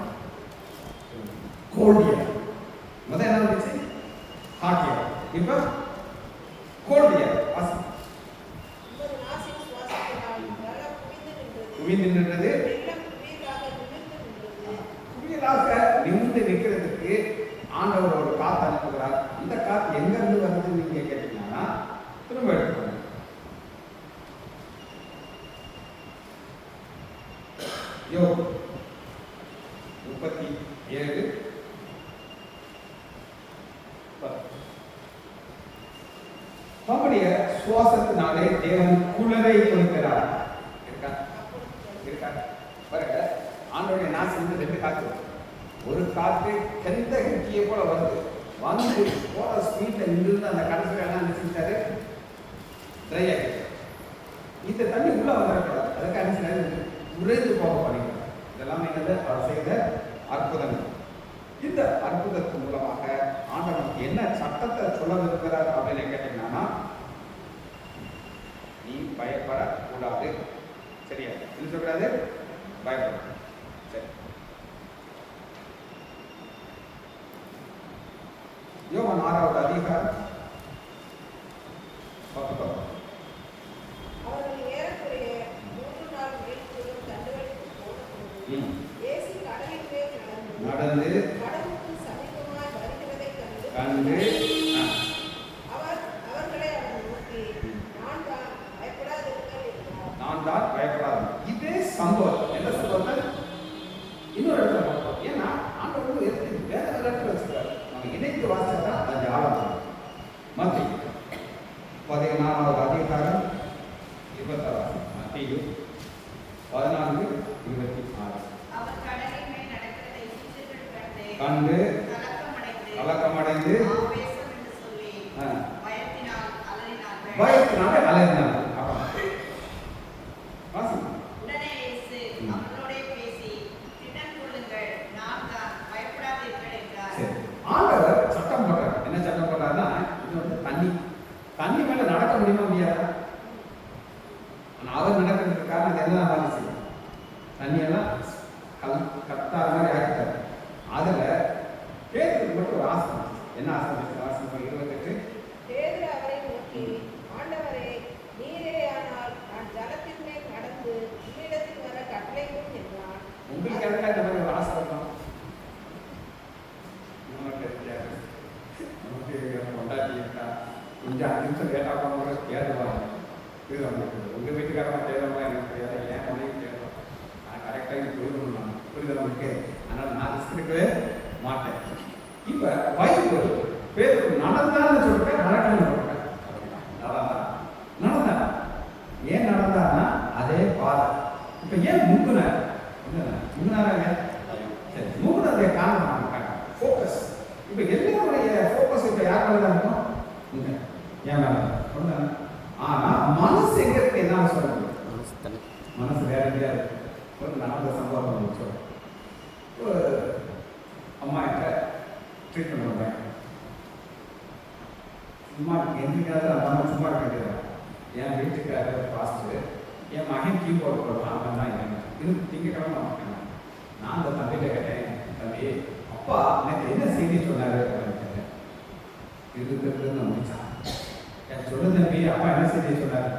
Speaker 1: கோல்டியா. முதல்ல என்ன இருந்துச்சு, ஹாட்டியா, இப்ப கோல்டியா. குவிந்து நின்றது. குவியலாக நிமிர்ந்து நிற்கிறதுக்கு ஆண்டவர் ஒரு காத்து அனுப்புகிறார். அந்த காத்து எங்க இருந்து வருதுன்னு நீங்க கேட்டீங்கன்னா திரும்ப எடுத்துக்கணும். யோபு 37:10. தம்முடைய சுவாசத்தினாலே தேவன் குளிரை கொடுக்கிறார். இருக்கா பாருங்க, ஆண்டவருடைய நாசிலிருந்து ரெண்டு காத்து வருது. ஒரு காத்து எந்த கட்டியை போல வருது, வந்து போற ஸ்பீட்ல நின்று அந்த கடைசி எல்லாம் நினைச்சிட்டாரு ட்ரை ஆகிடுச்சு. இந்த தண்ணி உள்ள வந்துடக்கூடாது, அதுக்கு அனுப்பிச்சு உறைந்து போக பண்ணிக்கிறார். இதெல்லாம் என்னது, அவர் செய்த அற்புதங்கள். இந்த அற்புதத்தின் மூலமாக ஆண்டவனுக்கு என்ன சட்டத்தை சொல்ல இருக்கிறார் அப்படின்னு கேட்டீங்கன்னா, நீ பயப்படக்கூடாது. சரியா, என்ன சொல்றாரு, பயப்பட. சரி, யோவான் 6வது அதிகாரம் 10. நடந்து கண்டு நான் தான் பயப்படாது. இதே சம்பவம் என்ன சம்பவத்தை இன்னொரு இடத்துல பார்ப்போம். ஏன்னா ஆண்டவர் வேற இடத்துல வச்சுருக்காரு, நம்ம இணைத்து வாசிச்சா அது ஆழம். மத்திய 14வது அதிகாரம் 26. மத்திய 14:26. கண்டு கலக்கமடைந்து பயத்தினாலே அலறினார். ஆண்டவர் சட்டம் போட்டார். என்ன சட்டம் போட்டார்னா, இது வந்து தண்ணி மேல நடக்க முடியுமா முடியாதா? அவர் நடக்கிறதுக்கு காரணம் எல்லாம் மாதிரி செய்யும், தண்ணியெல்லாம் கத்தாத மாதிரி ஆக்கிட்டார். அதுல பேதுருக்கு மட்டும் ஒரு ஆசை. என்ன ஆசை? ஆசை 28.
Speaker 4: பேதுரு அவரை நோக்கி, ஆண்டவரே, நீரேயானால் நான் ஜலத்தின் மேல் நடந்து உம்மிடத்தில் வர கட்டளையிடும் என்றான்.
Speaker 1: உங்களுக்கு எதுக்காக இந்த மாதிரி ஒரு ஆசை இருக்கும்? நமக்கு கொண்டாடி இருக்கா, கொஞ்சம் 5 நிமிஷம் லேட்டா போனவங்க கேட்டுவாங்க. இது நமக்கு உங்க வீட்டுக்காரமா தேவைமா எனக்கு தெரியாது, ஏன் மனைவி தேவை, நான் கரெக்டாக இங்கே போயிடணும். புரியுது நமக்கு. அதனால நான் ரிஸ்க் எடுக்கவே மாட்டேன். இப்ப பைபிள் பேருக்கு நடந்தான்னு சொல்றேன், நடக்கணும்னு சொல்றேன். நடந்தா ஏன் நடந்தான்னா அதே பாதை. இப்ப ஏன் முங்குனார்? முங்குனாராங்க, சரி, முங்குனதுடைய காரணம் ஃபோக்கஸ். இப்ப எல்லாருடைய ஃபோக்கஸ் இப்ப யார் மேல தான் இருக்கும்? ஏன் மேல. ஆனா மனசு எங்க இருக்கு? என்ன சொல்றது, மனசு வேற எங்கேயா இருக்கு. நடந்த எங்கிருக்காது அந்த அம்மா சும்மா இருக்க என் வீட்டுக்காரர் பாஸ்டர், என் மகன் கீபோர்டு போடுவான், அவன் தான் என் இது திங்கக்கிழமை அவன். நான் அந்த தம்பிகிட்ட கேட்டேன், தம்பி அப்பா எனக்கு என்ன செய்தி சொன்னாரு அப்படின்னு கேட்டேன். இருக்குன்னு முடிச்சான். எனக்கு சொல்லு தம்பி, அப்பா என்ன செய்தி சொன்னாரு?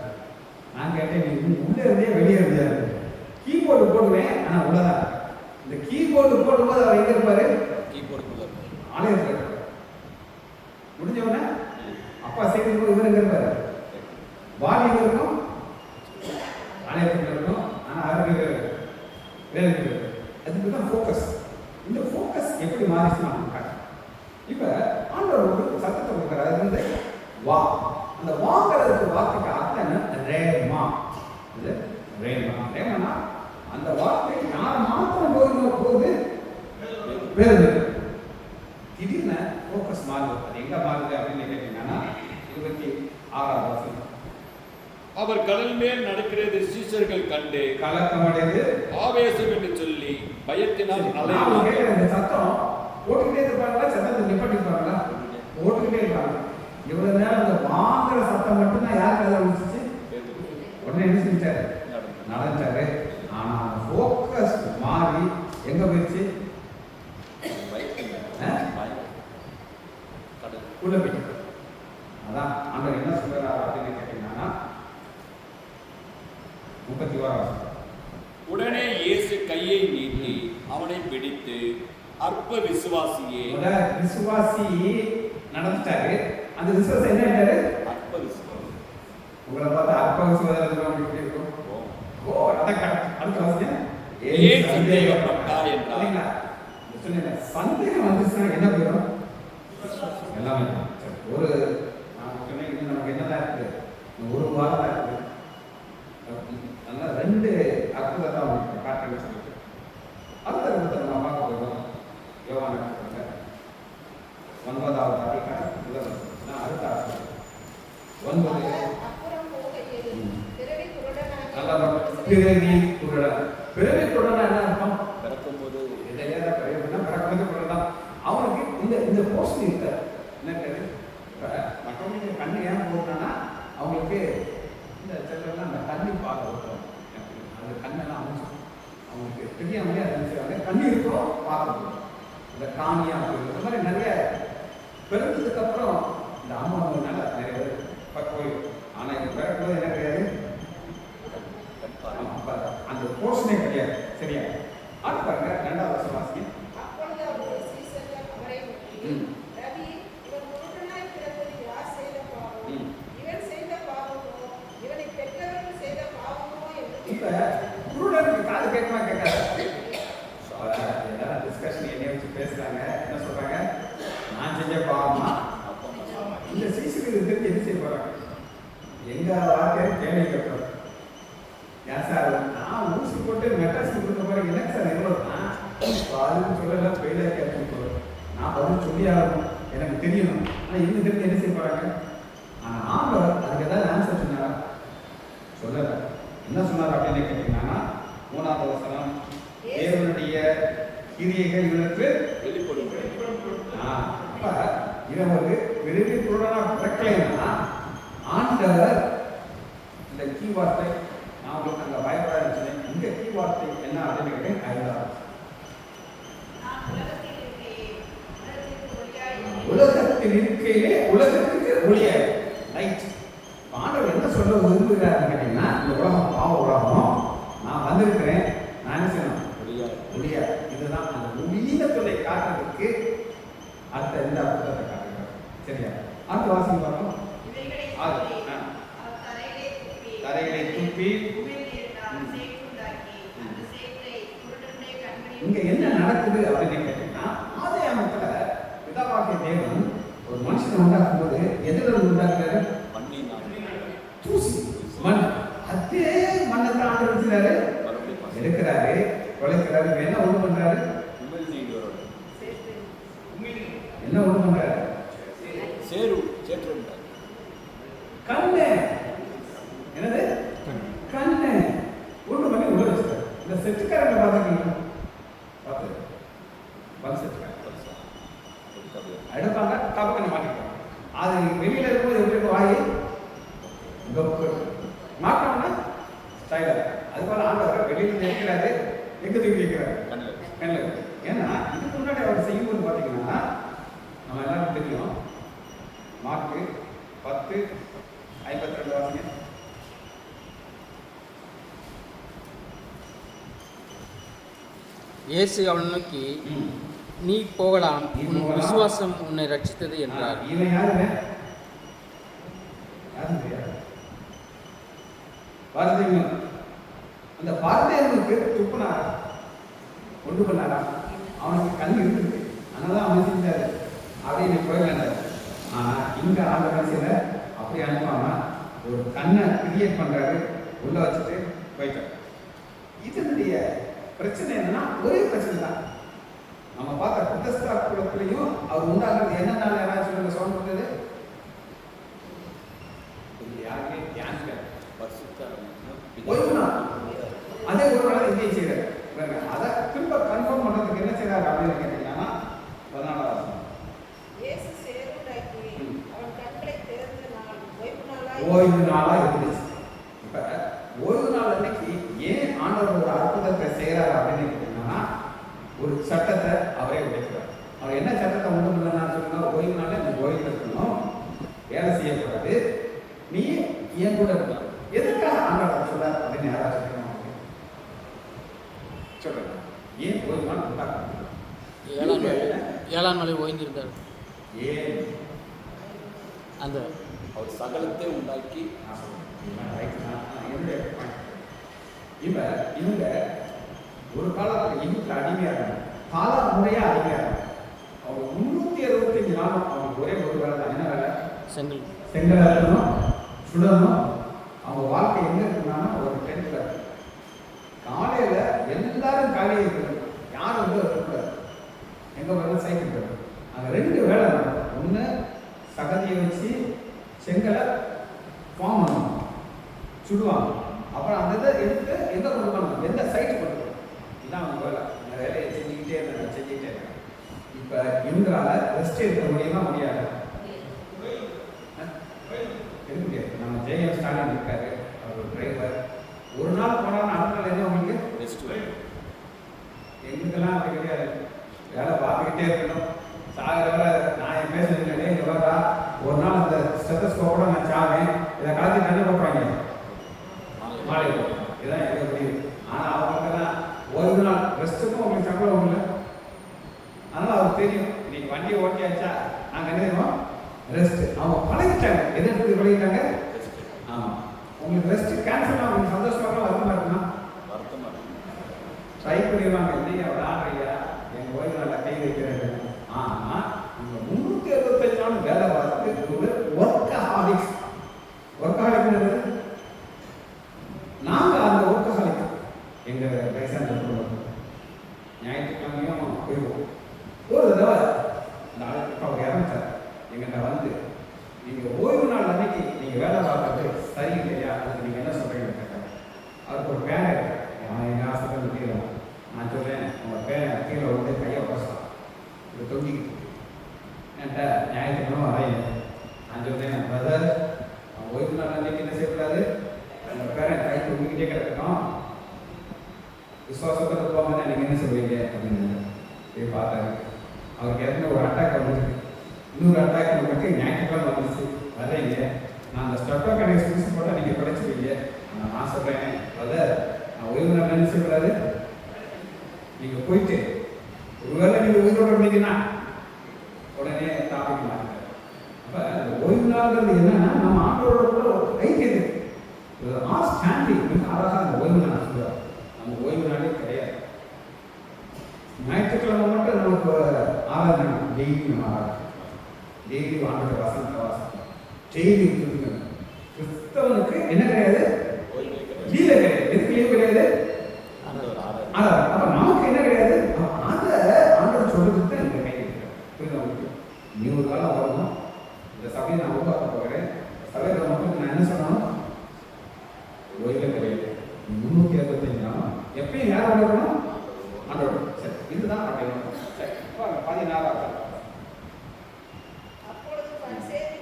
Speaker 1: நான் கேட்டேன், நீ உள்ளே இருந்தே வெளியே இருந்தே கீபோர்டு போடுவேன், ஆனால் உள்ளதான். இந்த கீபோர்டு போடும்போது அவர் எங்க இருப்பாரு? கீபோர்டு ஆலயத்தில் இருப்பார். முடிஞ்சவன அப்பா செய்தி போது இவர் எங்க இருப்பாரு? பாடி இருக்கும், ஆலயத்தில் இருக்கும், ஆனால் அவருக்கு வேலை இருக்கு. அதுக்கு தான் ஃபோக்கஸ். இந்த ஃபோக்கஸ் எப்படி மாறிச்சுன்னா இப்போ ஆண்டவர் ஒரு சத்தத்தை கொடுக்குறாரு. அது வந்து வா. அந்த வாங்கிறதுக்கு வார்த்தைக்கு அர்த்தம் என்ன? ரேமா. இது ரேமா. ரேமனா அந்த வார்த்தை யார் மாத்திரம் போகுது பேருந்து. திடீர்னு ஃபோக்கஸ் மாறுது. அது எங்க மாறுது அப்படின்னு கேட்டீங்கன்னா 26ஆம் வசனம்.
Speaker 3: அவர் கடல் மேல் நடக்கிறது சீஷர்கள் கண்டு
Speaker 1: கலக்கமடைந்து
Speaker 3: ஆவேசம் என்று சொல்லி பயத்தினால்
Speaker 1: கேட்கிற இந்த சத்தம் போட்டுக்கிட்டே இருப்பாங்களா? சத்தத்தை நிப்பாட்டிருப்பாங்களா? போட்டுக்கிட்டே இருப்பாங்க. இவ்வளவு நேரம் அந்த வாங்குற சத்தம் மட்டும்தான் யாருக்கு அதை விழிச்சிச்சு? உடனே என்ன செஞ்சாரு? நடந்தாரு. ஆனா அந்த ஃபோக்கஸ் மாறி எங்க போயிடுச்சு? உள்ள போயிட்டு. அதான் ஆண்டவர் என்ன சொல்றாரு அப்படின்னு கேட்டீங்கன்னா 31.
Speaker 3: உடனே இயேசு கையை நீட்டி அவனை பிடித்து அற்ப விசுவாசியே.
Speaker 1: விசுவாசி நடந்துட்டாரு. அந்த விசுவாசம் என்ன ஆயிட்டாரு?
Speaker 3: அற்ப விசுவாசி.
Speaker 1: உங்களை பார்த்தா அற்ப விசுவாசம் இருக்கும். ஓ அதான் அடுத்த வாசிங்க.
Speaker 3: ஏன் சந்தேகப்பட்டா என்றார்.
Speaker 1: சந்தேகம் வந்துச்சுன்னா என்ன போயிடும்? எல்லாமே ஒரு நான் சொன்னேன், இன்னும் நமக்கு என்னதான் இருக்கு? ஒரு வாரம் தான் இருக்கு. நல்லா 2 அற்புதத்தை அவங்க காட்டுன்னு சொல்லிட்டு அடுத்த அற்புதத்தை நம்ம பார்க்க போகிறோம். யோவான் 9ஆவது அதிகாரம் அடுத்த அற்புதம் 9.
Speaker 4: அப்புறம் போகையில் பிறவி குருடனாகி
Speaker 1: பிறவி குருடன். பிறவி குருடனா என்ன அர்த்தம்?
Speaker 3: பிறக்கும்போது
Speaker 1: பிறக்கும்போது குருடன். அவனுக்கு இந்த போர்ஷன் இருக்க என்ன கேட்டு மற்றவங்க கண்ணு ஏன் போடுறான்னா அவங்களுக்கு இந்த செல்லாம் அந்த கண்ணி பார்க்க விட்டோம். அந்த கண்ணெல்லாம் அமைச்சோம் அவங்களுக்கு தெரியாமலே அது கண்ணி இருக்கிறோம் பார்க்க இந்த காணியா இந்த மாதிரி நிறைய பிறந்ததுக்கு அப்புறம் இந்த அம்மாவனால நிறைய பேர் போயிடும். ஆனா இது பிறக்கும்போது என்ன கிடையாது, அந்த போர்ஷனே கிடையாது. சரியா? அது பாருங்க 2வது வசனம்.
Speaker 4: அப்பொழுது அவருடைய சீஷர்கள் அவரை நோக்கி, ரவி, இவன் குருடனாய் பிறப்பது யார் செய்த பாவம்? இவன் செய்த பாவமோ இவனை பெற்றவர்கள் செய்த பாவமோ என்று
Speaker 1: இப்ப குருடனுக்கு காது கேட்கமா கேட்காது? டிஸ்கஷன் என்னைய வச்சு பேசுறாங்க. என்ன சொல்றாங்க? நான் செஞ்ச பாவமா? இந்த சீசனுக்கு தெரிஞ்சு என்ன செய்ய போறாங்க? எங்க வார்த்தையை கேள்வி கேட்கறோம். ஏன் சார் நான் ஊசி போட்டு மெட்ராஸ்க்கு கொடுக்க போறேன், எனக்கு சார் எவ்வளோதான் பாதுன்னு சொல்லல, ஃபெயிலாக கேட்கணும் சொல்லுவேன். நான் பதில் சொல்லி ஆகணும், எனக்கு தெரியணும். ஆனால் இன்னும் தெரிஞ்சு என்ன செய்ய போறாங்க? ஆனால் ஆண்டவர் அதுக்கு ஏதாவது ஆன்சர் சொன்னாரா? சொல்லலை. என்ன சொன்னார் அப்படின்னு கேட்டீங்கன்னா 3வது வசனம். தேவனுடைய கிரியைகள் இவனுக்கு
Speaker 3: வெளிப்படும்.
Speaker 1: அப்ப இவன் ஒரு விரும்பி குருடனா பிறக்கலைன்னா ஆண்டவர் இந்த கீ வார்த்தை நான் உங்களுக்கு அங்கே பயப்பட இருந்துச்சேன். இந்த கீ வார்த்தை என்ன அப்படின்னு கேட்டேன். 5வது உலகத்தில் இருக்கையிலே உலகத்துக்கு ஒளியாய் லைட். ஆண்டவர் என்ன சொல்ல விரும்புகிறாருன்னு கேட்டீங்கன்னா, இந்த உலகம் பாவ உலகம், நான் வந்திருக்கிறேன், நான் என்ன செய்யணும்? ஒளியா. இதுதான் அந்த ஒளியினத்துறை காட்டுறதுக்கு அடுத்த எந்த அர்த்தத்தை காட்டுகிறார். சரியா? அடுத்த வாசிங்க பார்ப்போம். தரைகளை துப்பி இங்க என்ன நடக்குது அப்படின்னு கேட்டீங்கன்னா, ஆதியாகமத்துல பிதாவாகிய தேவன் ஒரு மனுஷனை உண்டாக்கும் போது எதில் உண்டாக்குறாரு? தூசி மண். அதே மண்ணை தான் ஆண்டு எடுக்கிறாரு, குலைக்கிறாரு. என்ன ஒண்ணு பண்றாரு? என்ன ஒண்ணு பண்றாரு? கண்ணு. என்னது? கண்ணு ஒண்ணு பண்ணி உள்ள வச்சுட்டாரு. இந்த செட்டுக்காரங்க பார்த்துருக்கீங்களா? பார்த்து பல் செட்டுக்காரங்க எடுப்பாங்க, தப்புக்கு மாட்டிக்கலாம். அது வெளியில இருக்கும்போது எப்படி வாய் சைலர். அது போல ஆண்டவர் வெளியில நிற்கிறாரு, எங்க தூக்கி வைக்கிறாரு? கண்ணில். ஏன்னா இதுக்கு முன்னாடி அவர் செய்யும்போது பார்த்தீங்கன்னா நம்ம எல்லாருக்கும் தெரியும், மார்க்கு 10:52 வாசிங்க.
Speaker 5: இயேசு அவனை நோக்கி, நீ போகலாம், உன் விசுவாசம் உன்னை ரட்சித்தது என்றார்.
Speaker 1: இவன் யாருங்க? யாருங்க? பார்தேமியன். அந்த பார்தேமியனுக்கு துப்புனாரா? கொண்டு பண்ணாரா? அவனுக்கு கண் இருக்குது, அதனால அவன் செஞ்சாரு. அப்படியே நீ போய் வேண்டாரு. இங்க ஆண்டு கடைசியில அப்படி அனுப்பாம ஒரு கண்ணை கிரியேட் பண்றாரு, உள்ள வச்சுட்டு போயிட்டாரு. இதனுடைய பிரச்சனை என்னன்னா ஒரே பிரச்சனை தான். நம்ம பார்த்த புத்தஸ்தா குலத்திலையும் அவர் உண்டாகிறது என்னென்ன யாராச்சும் சொல்லுங்க, சவுண்ட் வந்தது யாருமே தியானிக்க அதே ஒரு நாள் எங்கேயும் செய்யறாரு. அதை திரும்ப கன்ஃபார்ம் பண்றதுக்கு என்ன செய்யறாரு அப்படின்னு கேட்டீங்கன்னா 14
Speaker 4: இயேசு சேருண்டாக்கி அவன் கண்களை திறந்த நாள்
Speaker 1: ஓய்வு நாளா இருந்துச்சு. இப்ப ஓய்வு நாள் அன்னைக்கு ஏன் ஆண்டவர் ஒரு அற்புதத்தை செய்யறாரு அப்படின்னு கேட்டீங்கன்னா ஒரு சட்டத்தை அவரே உடைக்கிறார். அவர் என்ன சட்டத்தை உண்டு பண்ணான்னு சொன்னா, ஓய்வு நாள் நீ ஓய்வு இருக்கணும், வேலை செய்யக்கூடாது, நீ ஏன் கூட இருக்கலாம். எதுக்காக ஆண்டவர் சொல்றாரு அப்படின்னு யாராச்சும் சொல்றாங்க. ஏன் ஓய்வு நாள் உண்டாக்கணும்?
Speaker 5: 7ஆம் நாளை ஓய்ந்திருந்தார்.
Speaker 1: ஏன்
Speaker 5: அந்த
Speaker 3: அவர் சகலத்தை உண்டாக்கி
Speaker 1: இவங்க ஒரு காலத்தில் எகிப்துல அடிமையா இருந்தாங்க, கால முறையா அடிமையா இருந்தாங்க. அவங்க 365 நாளும் அவங்க ஒரே ஒரு வேலை தான். என்ன வேலை? செங்கல் அறுக்கணும், சுடணும். அவங்க வாழ்க்கை எங்க இருக்குன்னா ஒரு டென்ட்ல காலையில எல்லாரும் காலையே இருக்கணும், யாரும் வந்து இருக்கக்கூடாது. எங்க வேலை சைக்கிள் இருக்கணும். அங்கே 2 வேலை நடக்கும். ஒன்று சகதியை வச்சு செங்கலை ஃபார்ம் பண்ணணும், சுடுவாங்க. அப்புறம் அந்த இதை எடுத்து எங்கே கொண்டு பண்ணணும், எந்த சைட்டு கொண்டு போகணும். இதுதான் அவங்க வேலை. அந்த வேலையை செஞ்சுக்கிட்டே இருக்காங்க. இப்போ இவங்களால ரெஸ்ட் எடுக்க முடியுமா? முடியாது. எடுக்க முடியாது. நம்ம ஜெயம் ஸ்டாலின் இருக்காரு, அவர் ஒரு டிரைவர். ஒரு நாள் போனாலும் அடுத்த நாள் என்ன உங்களுக்கு ரெஸ்ட். எங்களுக்கெல்லாம் அப்படி கிடையாது. வேலை பார்த்துக்கிட்டே இருக்கணும். சாகிற வரை நான் என் பேசுறேன், எவ்வளோடா ஒரு நாள் அந்த ஸ்டெத்தஸ்கோப்போட நான் சாவேன், இதை கலந்து தண்ணி பார்ப்பாங்க மாலை. இதுதான் எங்களுக்கு முடியுது. ஆனால் அவங்களுக்கெல்லாம் ஒரு நாள் ரெஸ்ட்டுக்கும் உங்களுக்கு சம்பளம் இல்லை. அதனால் அவருக்கு தெரியும், இன்னைக்கு வண்டியை ஓட்டியாச்சா, நாங்கள் என்ன செய்வோம்? ரெஸ்ட். அவங்க பழகிட்டாங்க. எதை எடுத்து பழகிட்டாங்க? ஆமாம். உங்களுக்கு ரெஸ்ட் கேன்சல் உங்களுக்கு சந்தோஷமாக வருத்தமாக இருக்குமா?
Speaker 3: வருத்தமாக
Speaker 1: ட்ரை பண்ணிடுவாங்க. இல்லையா விளாடுறியா, எங்கள் ஓய்வு நாளில் கை வைக்கிறாங்க. ஆனால் இந்த 365 நாள் வேலை பார்த்து ஒரு ஒர்க்கஹாலிக்ஸ். ஒர்க்கஹாலிக் நாங்கள் அந்த ஒர்க்கஹாலிக் எங்கள் வயசான ஞாயிற்றுக்கிழமையும் போயிடுவோம். ஒரு தடவை அந்த ஆளுக்கு அவர் இறந்துட்டார். எங்கிட்ட வந்து நீங்கள் ஓய்வு நாள் அன்னைக்கு நீங்கள் வேலை பார்க்கறது சரி இல்லையா, அதுக்கு நீங்கள் என்ன சொல்கிறீங்கன்னு கேட்டாங்க. அதுக்கு ஒரு பேனை அவன் எங்கள் ஆசைக்கு கீழே. நான் சொல்கிறேன், உங்கள் பேனை கீழே வந்து கையை பசம் இது தொங்கிக்கிட்டு என்கிட்ட ஞாயிற்றுக்கிழமை வரையில. நான் சொல்கிறேன், பிரதர் அவன் ஓய்வு நாள் அன்னைக்கு என்ன செய்யக்கூடாது, உங்கள் பேரை கை தொங்கிக்கிட்டே கிடக்கட்டும், விசுவாசத்தில் போங்கன்னா நீங்கள் என்ன சொல்வீங்க அப்படின்னு போய் பார்த்தாரு. அவருக்கு ஏற்கனவே ஒரு அட்டாக் வந்துருக்கு, இன்னொரு அட்டாக் நமக்கு ஞாயிற்றுக்கிழமை வந்துச்சு. வரைங்க, நான் அந்த ஸ்டெப்போ கடையை சுவிச்சு போட்டால் நீங்கள் படிச்சுவீங்க. நான் சொல்கிறேன், பிரதர் நான் ஓய்வு நாள் என்ன செய்யக்கூடாது, நீங்கள் போயிட்டு ஒருவேளை நீங்கள் உயிரோட இருந்தீங்கன்னா உடனே தாப்பிக்க மாட்டாங்க. அப்போ அந்த ஓய்வு நாள்ங்கிறது என்னன்னா நம்ம ஆண்டோட கூட ஒரு ஐக்கியது ஸ்டாண்டிங். அழகாக அந்த ஓய்வு நாள் சொல்லுவார். நம்ம ஓய்வு நாளே கிடையாது. ஞாயிற்றுக்கிழமை மட்டும் நமக்கு ஆராதனை, டெய்லி நம்ம ஆராதனை, டெய்லி ஆண்டோட வசனத்தை வாசம், டெய்லி இருக்கணும். கிறிஸ்தவனுக்கு என்ன கிடையாது? லீல கிடையாது. எதுக்கு லீவு கிடையாது? அப்ப நமக்கு என்ன கிடையாது? அதை ஆண்டவர் சொல்றதுக்கு தான் இந்த கை இருக்கிறேன். நீ ஒரு காலம் வரணும், இந்த சபையை நான் உருவாக்க போகிறேன், சபையில் மக்களுக்கு நான் என்ன சொன்னாலும் ஓய்வே கிடையாது. 365 நாள் எப்பயும் யார் வளர்க்கணும்? ஆண்டவர். சரி, இதுதான் அப்படின்னு. சரி, 16
Speaker 4: அப்பொழுது பரிசேயர்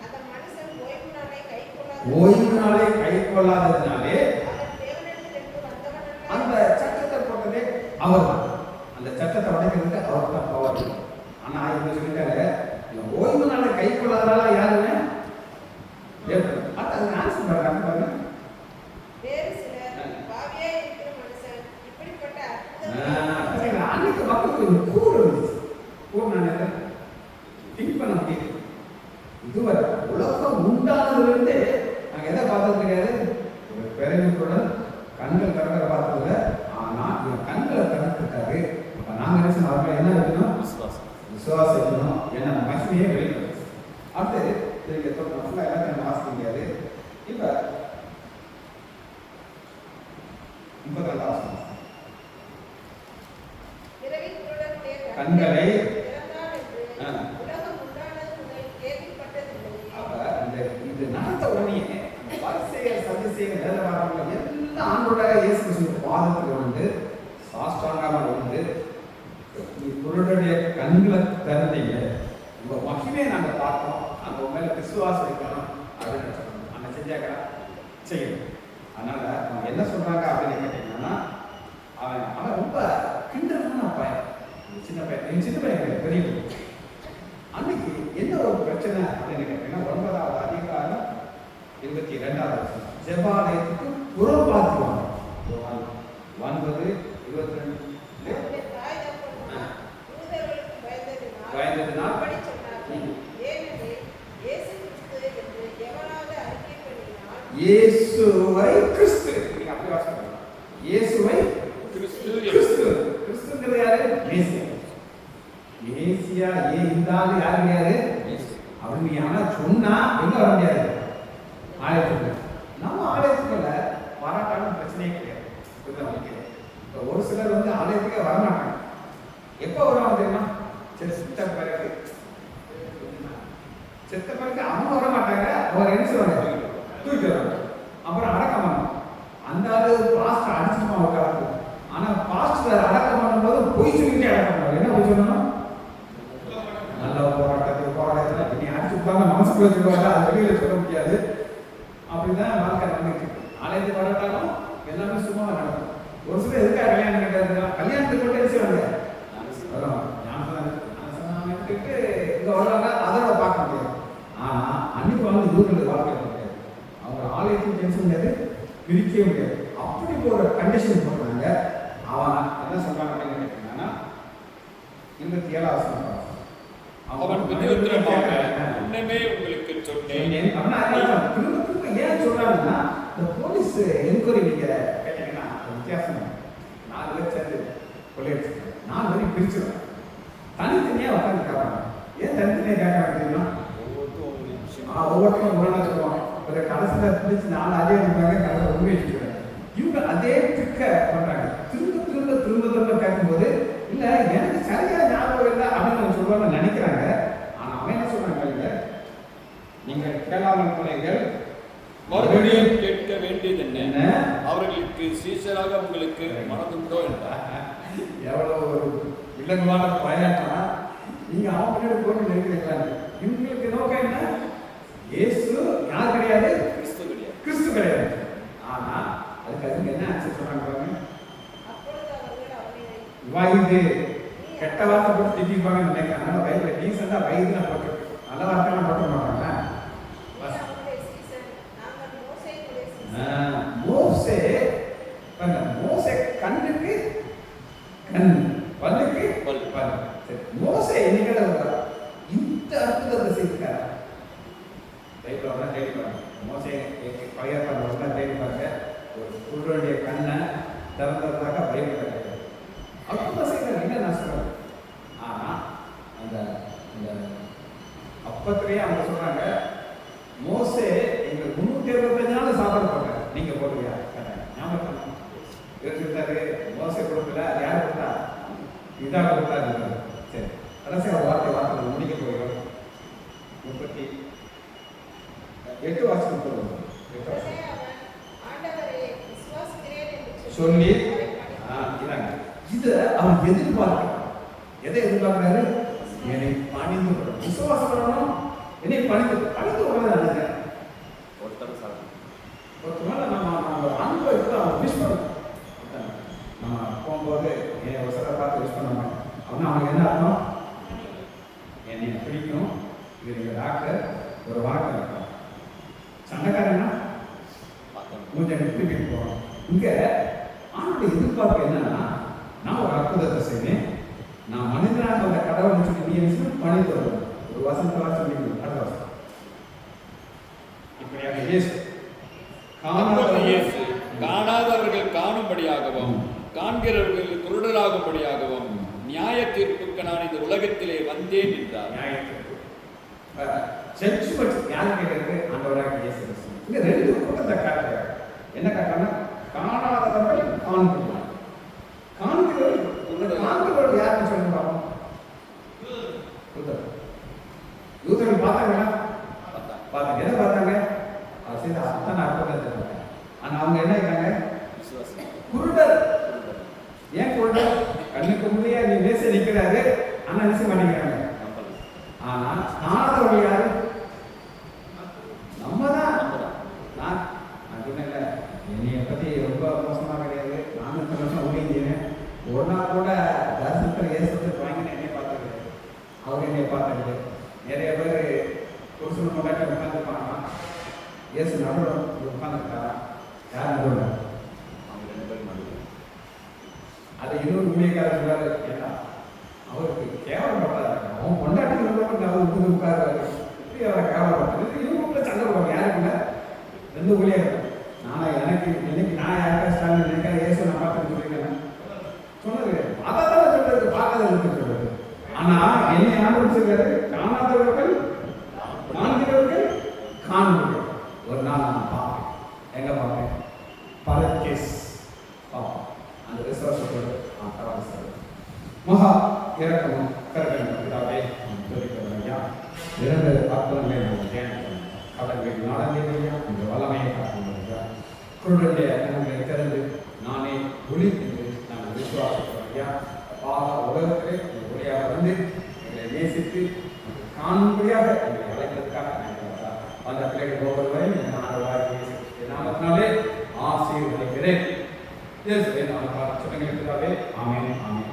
Speaker 4: அந்த மனுஷன் ஓய்வு நாளை
Speaker 1: கைக்கொள்ளாததினாலே பிறவிக்குடன் கண்கள் திறக்கிற பார்த்ததில்ல, ஆனா இவன் கண்களை திறந்துட்டாரு. அப்ப நாங்க என்ன செய்யணும்? அவர்களை என்ன வைக்கணும்? விசுவாசம் வைக்கணும். என்ன மகிமையே வெளிப்படுது. அடுத்து நீங்க ஃபுல்லா எல்லாத்தையும் வாசிக்க முடியாது. இப்ப 32 வாசனம்.
Speaker 4: பிறவிக்குருடனுடைய
Speaker 1: கண்களை
Speaker 4: திறந்தான் என்று உலகம் உண்டானது முதல் கேள்விப்பட்டதில்லை.
Speaker 1: அப்ப இது நடந்த உடனே பரிசேயர் சதுசேயர் வேதபாரங்கள் எல்லாம் ஆண்டவராக இயேசு கிறிஸ்துவின் பாதத்தில் வந்து சாஷ்டாங்கமாக வந்து நீ குருடனுடைய கண்களை திறந்தீங்க, உங்க மகிமையை நாங்க பார்த்தோம், அந்த உங்க மேல விசுவாசம் வைக்கணும் அப்படின்னு சொல்லணும். அந்த செஞ்சாக்கா செய்யணும். அதனால அவங்க என்ன சொல்றாங்க அப்படின்னு கேட்டீங்கன்னா, அவன் ரொம்ப கிண்டலான பையன், சின்ன பையன், என் சின்ன பையன் கிடையாது, பெரிய பையன். அன்னைக்கு என்ன ஒரு பிரச்சனை அப்படின்னு கேட்டீங்கன்னா, 9வது அதிகாரம் 22வது வசனம், ஜெபாலயத்துக்கு புறம்பாக்குவாங்க. 9:22
Speaker 4: அவருடைய தாய் தகப்பன்மார் யூதர்களுக்கு பயந்ததினால்
Speaker 1: பயந்ததினால்
Speaker 4: அப்படி சொன்னார்கள். ஏனெனில் இயேசு கிறிஸ்து என்று எவனாவது அறிக்கை பண்ணினால்
Speaker 1: இயேசுவை கிறிஸ்து, நீங்க அப்படி வாசிக்கலாம், இயேசுவை
Speaker 3: கிறிஸ்து
Speaker 1: கிறிஸ்து. கிறிஸ்துங்கிறது யாரு? மேசியா. மேசியா இந்த ஆளு யாரு கிடையாது அப்படின்னு நீ ஆனா சொன்னா எங்க வர முடியாது? ஆலயத்துக்கு. நம்ம ஆலயத்துக்குள்ள வராட்டாலும் பிரச்சனையே கிடையாது. இப்போ ஒரு சிலர் வந்து ஆலயத்துக்கே வரமாட்டாங்க. எப்போ வருவாங்க தெரியுமா? செத்த பிறகு. செத்த பிறகு அவங்க வர மாட்டாங்க. அவர் என்ன செய்வாங்க? தூக்கி வருவாங்க. அப்புறம் அடக்கம் பண்ணணும். அந்த ஆளு பாஸ்டர் அடிச்சுமா உட்காந்து. ஆனா பாஸ்டர் அடக்கம் பண்ணும்போது பொய் சொல்லிட்டே அடக்கம் பண்ணுவாங்க. என்ன பொய் சொல்லணும்? நல்ல போராட்டத்தில் நீ அடிச்சு உட்காந்து மனசுக்குள்ள சொல்லுவாங்க, அது வெளியில சொல்ல முடியாது. அப்படிதான் வாழ்க்கை நடந்துட்டு இருக்கு. ஆலயத்துக்கு வரட்டாலும் எல்லாமே சும்மா நடக்கும். ஒரு சிலர் எதுக்காக கல்யாணம் கேட்டாருன்னா, கல்யாணத்துக்கு மட்டும் என்ன செய்வாங்க? வரும் ஞானசனத்துக்கு இங்க வருவாங்க, அதோட பார்க்க முடியாது. ஆனா அன்னைக்கு வந்து இவர்களுக்கு வாழ்க்கை முடியாது. அவங்க ஆலயத்துக்கு டென்ஷன் முடியாது, பிரிக்கவே முடியாது. அப்படி ஒரு கண்டிஷன் போடுறாங்க. அவன் என்ன சொல்றாங்க அப்படின்னு கேட்டீங்கன்னா, 27வது வசனம்.
Speaker 3: அவன் பிரதியுத்தரமாக, முன்னமே உங்களுக்கு சொன்னேன்.
Speaker 1: திரும்ப ஏன் சொல்றாங்கன்னா, இந்த போலீஸ் என்கொயரி நீங்க கேட்டீங்கன்னா வித்தியாசம். 4 பேர் சேர்ந்து கொள்ளையடிச்சு 4 பேரையும் பிரிச்சுருவாங்க. தனித்தனியா உட்காந்து கேட்பாங்க. ஏன் தனித்தனியா கேட்கறாங்க தெரியுமா? ஒவ்வொருத்தரும் ஒவ்வொன்றா சொல்லுவாங்க. ஒரு கடைசியில் பிடிச்சி 4 அதே இருப்பாங்க, கடைசியில் உண்மையை சொல்லுவாங்க. இவங்க அதே ட்ரிக்க பண்றாங்க. திரும்ப கேட்கும்போது இல்ல எனக்கு சரியா ஞாபகம் இல்லை அப்படின்னு சொல்லுவாங்க நினைக்கிறாங்க. ஆனா அவன் என்ன சொல்றாங்க, இல்ல நீங்கள் கேளாமல் போனீர்கள்,
Speaker 3: மறுபடியும் கேட்க வேண்டியது என்ன? அவர்களுக்கு சீசராக உங்களுக்கு மனதுண்டோ என்றார்.
Speaker 1: எவ்வளவு ஒரு விலங்குவான பயணம்னா நீங்க அவங்க பின்னாடி போட்டு நினைக்கிறீங்களா? இவங்களுக்கு நோக்கம் என்ன? இயேசு யார் கிடையாது?
Speaker 3: கிறிஸ்து கிடையாது.
Speaker 1: கிறிஸ்து கிடையாது. ஆனா அதுக்கு அதுக்கு என்ன ஆன்சர் சொல்றாங்க பாருங்க.
Speaker 4: அப்பொழுது அவர்கள் அவனை
Speaker 1: வயது கெட்ட வார்த்தை போட்டு திட்டிருப்பாங்கன்னு நினைக்கிறேன். அதனால வயதுல டீசெண்டா வயதுல போட்டு நல்ல வார்த்தைலாம் போட்டு மாட்டாங்க.
Speaker 4: அவனுடைய சீசன், நாங்கள் மோசேயினுடைய சீசன்.
Speaker 1: மோசே மோசே கண்ணுக்கு கண், பல்லுக்கு பல். சரி, மோசே என்னைக்கு இந்த அற்புதத்தை செய்திருக்காரு. பைபிள் தேடி பாருங்க. மோசே பழைய பாடலாம் தேடி பாருங்க. ஒரு குருடைய கண்ணை திறந்ததாக பைபிள் கிடையாது. அற்புதம் செய்யறது என்ன நான் சொல்றேன். ஆனா அந்த அப்பத்திலேயே அவங்க சொல்றாங்க, மோசே எங்க 365 நாள் சாப்பாடு போடுறாரு, நீங்க போடுறியா? ஞாபகம் யோசிச்சுட்டாரு. மோசே கொடுக்கல, அது யாரு கொடுத்தா? இதா கொடுத்தா. சரி, கடைசியா வார்த்தை முடிக்க போகிறோம். 38 வருஷம் போடுவோம்.
Speaker 4: உடனே அவன் ஆண்டவரே விசுவாசிக்கிறேன் என்று
Speaker 1: சொல்லி
Speaker 4: அவரை
Speaker 1: இதாங்க இதை அவன் எதிர்பார்க்கிறான். எதை எதிர்பார்க்கிறாரு? என்னை பணிந்து கொள்ளணும், விசுவாசம் பண்ணணும், என்னை பணிந்து கொள்ள. ஒருத்தனால நம்ம அன்பை அவன் விஷ் பண்ணணும். நம்ம போகும்போது என்னை ஒரு சில பார்த்து விஷ் பண்ண மாட்டேன் அப்படின்னா அவனுக்கு என்ன அர்த்தம்? என்னை பிடிக்கும், இது எங்கள் டாக்டர் ஒரு வார்த்தை இருக்கான். சண்டைக்காரன்னா கொஞ்சம் திருப்பி போகிறோம். இங்கே ஆணுடைய எதிர்பார்ப்பு என்னன்னா, நான் ஒரு அற்புதத்தை செய்வேன், நான் மனிதனாக அந்த கடவுள் சொல்லி நீ என்ன பணிந்து வருவேன். ஒரு வசனத்தெல்லாம் சொல்லி அடுத்த வசனம் இப்படியாக இயேசு
Speaker 3: அப்பொழுது இயேசு காண்கிறவர்கள் குருடராகும்படியாகவும் நியாய தீர்ப்புக்கு நான் இந்த உலகத்திலே வந்தேன் என்றார்.
Speaker 1: நியாயத்திற்கு ஜட்ஜ்மெண்ட் யார் கேட்கறது? ஆண்டவராக இயேசு கிறிஸ்து. இங்க ரெண்டு கூட்டத்தை காட்டுறாரு. என்ன காட்டுறாங்கன்னா, காணாதவர்கள் காண்கிறார், காண்கிறவர்கள் யாருன்னு சொல்லுங்க பாப்போம். யூதர்கள் பார்த்தாங்களா? பார்த்தாங்க. எதை பார்த்தாங்க? அது செய்த அத்தனை அற்புதத்தை பார்த்தாங்க. ஆனா அவங்க என்ன இருக்காங்க? குருடர். ஏன் குருடர்? கண்ணுக்கு முன்னே நீ மேச நிற்கிறாரு, ஆனா நினைச்ச மாட்டேங்கிறாங்க. ஆனா காணாதவர்கள் யாரு? நம்ம தான். நான் சொன்னேன்ல, என்னைய பத்தி ரொம்ப மோசமா கிடையாது. நானும் இத்தனை வருஷம் ஊழியேன். ஒரு நாள் கூட தரிசனத்தில் ஏசத்துக்கு வாங்கின என்னைய பார்த்தது, அவர் என்னைய பார்த்தது. நிறைய பேர் புருஷன் கொண்டாட்டி உட்காந்துருப்பாங்க. இயேசு நடுவில் உட்காந்துருக்காரா? யார் நடுவில்? அதை இன்னொரு ஊழியக்காரர் சொல்றாரு, ஏன்னா அவருக்கு கேவலப்பட்டாரு. அவன் கொண்டாட்டி அவர் உட்காருவாரு. இப்படி அவரை கேவலப்பட்டது. இவங்களுக்குள்ள சண்டை போடுவாங்க. யாருக்குள்ள? ரெண்டு ஊழியர்கள். எனக்கு இன்னைக்கு நான் யாருக்கா ஸ்டாண்ட் நினைக்கிற இயேசு நான் பார்த்து சொல்லிக்கிறேன் சொன்னது. அதான் சொல்றது, பார்க்காதவர்களுக்கு சொல்றது. ஆனா என்னை ஆரம்பிச்சிருக்காரு, காணாதவர்கள் காண்கிறவர்கள் காண்பவர்கள். ஒரு நாள் நான் பார்ப்பேன். எங்க பார்ப்பேன்? பல கேஸ் பார்ப்பேன். அந்த விசுவாசத்தோடு நான் பரவாயில்லை. மகா இறக்கமும் கருக்கணும் இதாவே தெரிவிக்கிறோம். இரண்டு அற்புதங்களை நம்ம தியானிக்கணும். கடல்கள் நாடகங்களையா இந்த வல்லமையை காக்கணும். குருடைய கண்களை திறந்து நானே ஒளி என்று நாங்கள் விசுவாசிக்கிறோம். உலகத்திலே ஒளியாக வந்து எங்களை நேசித்து காணும்படியாக எங்களை அழைப்பதற்காக அந்த பிள்ளைகள் ஒவ்வொருவரையும் நாமத்தினாலே ஆசீர்வதிக்கிறேன். சொல்லுங்க. ஆமென், ஆமென்.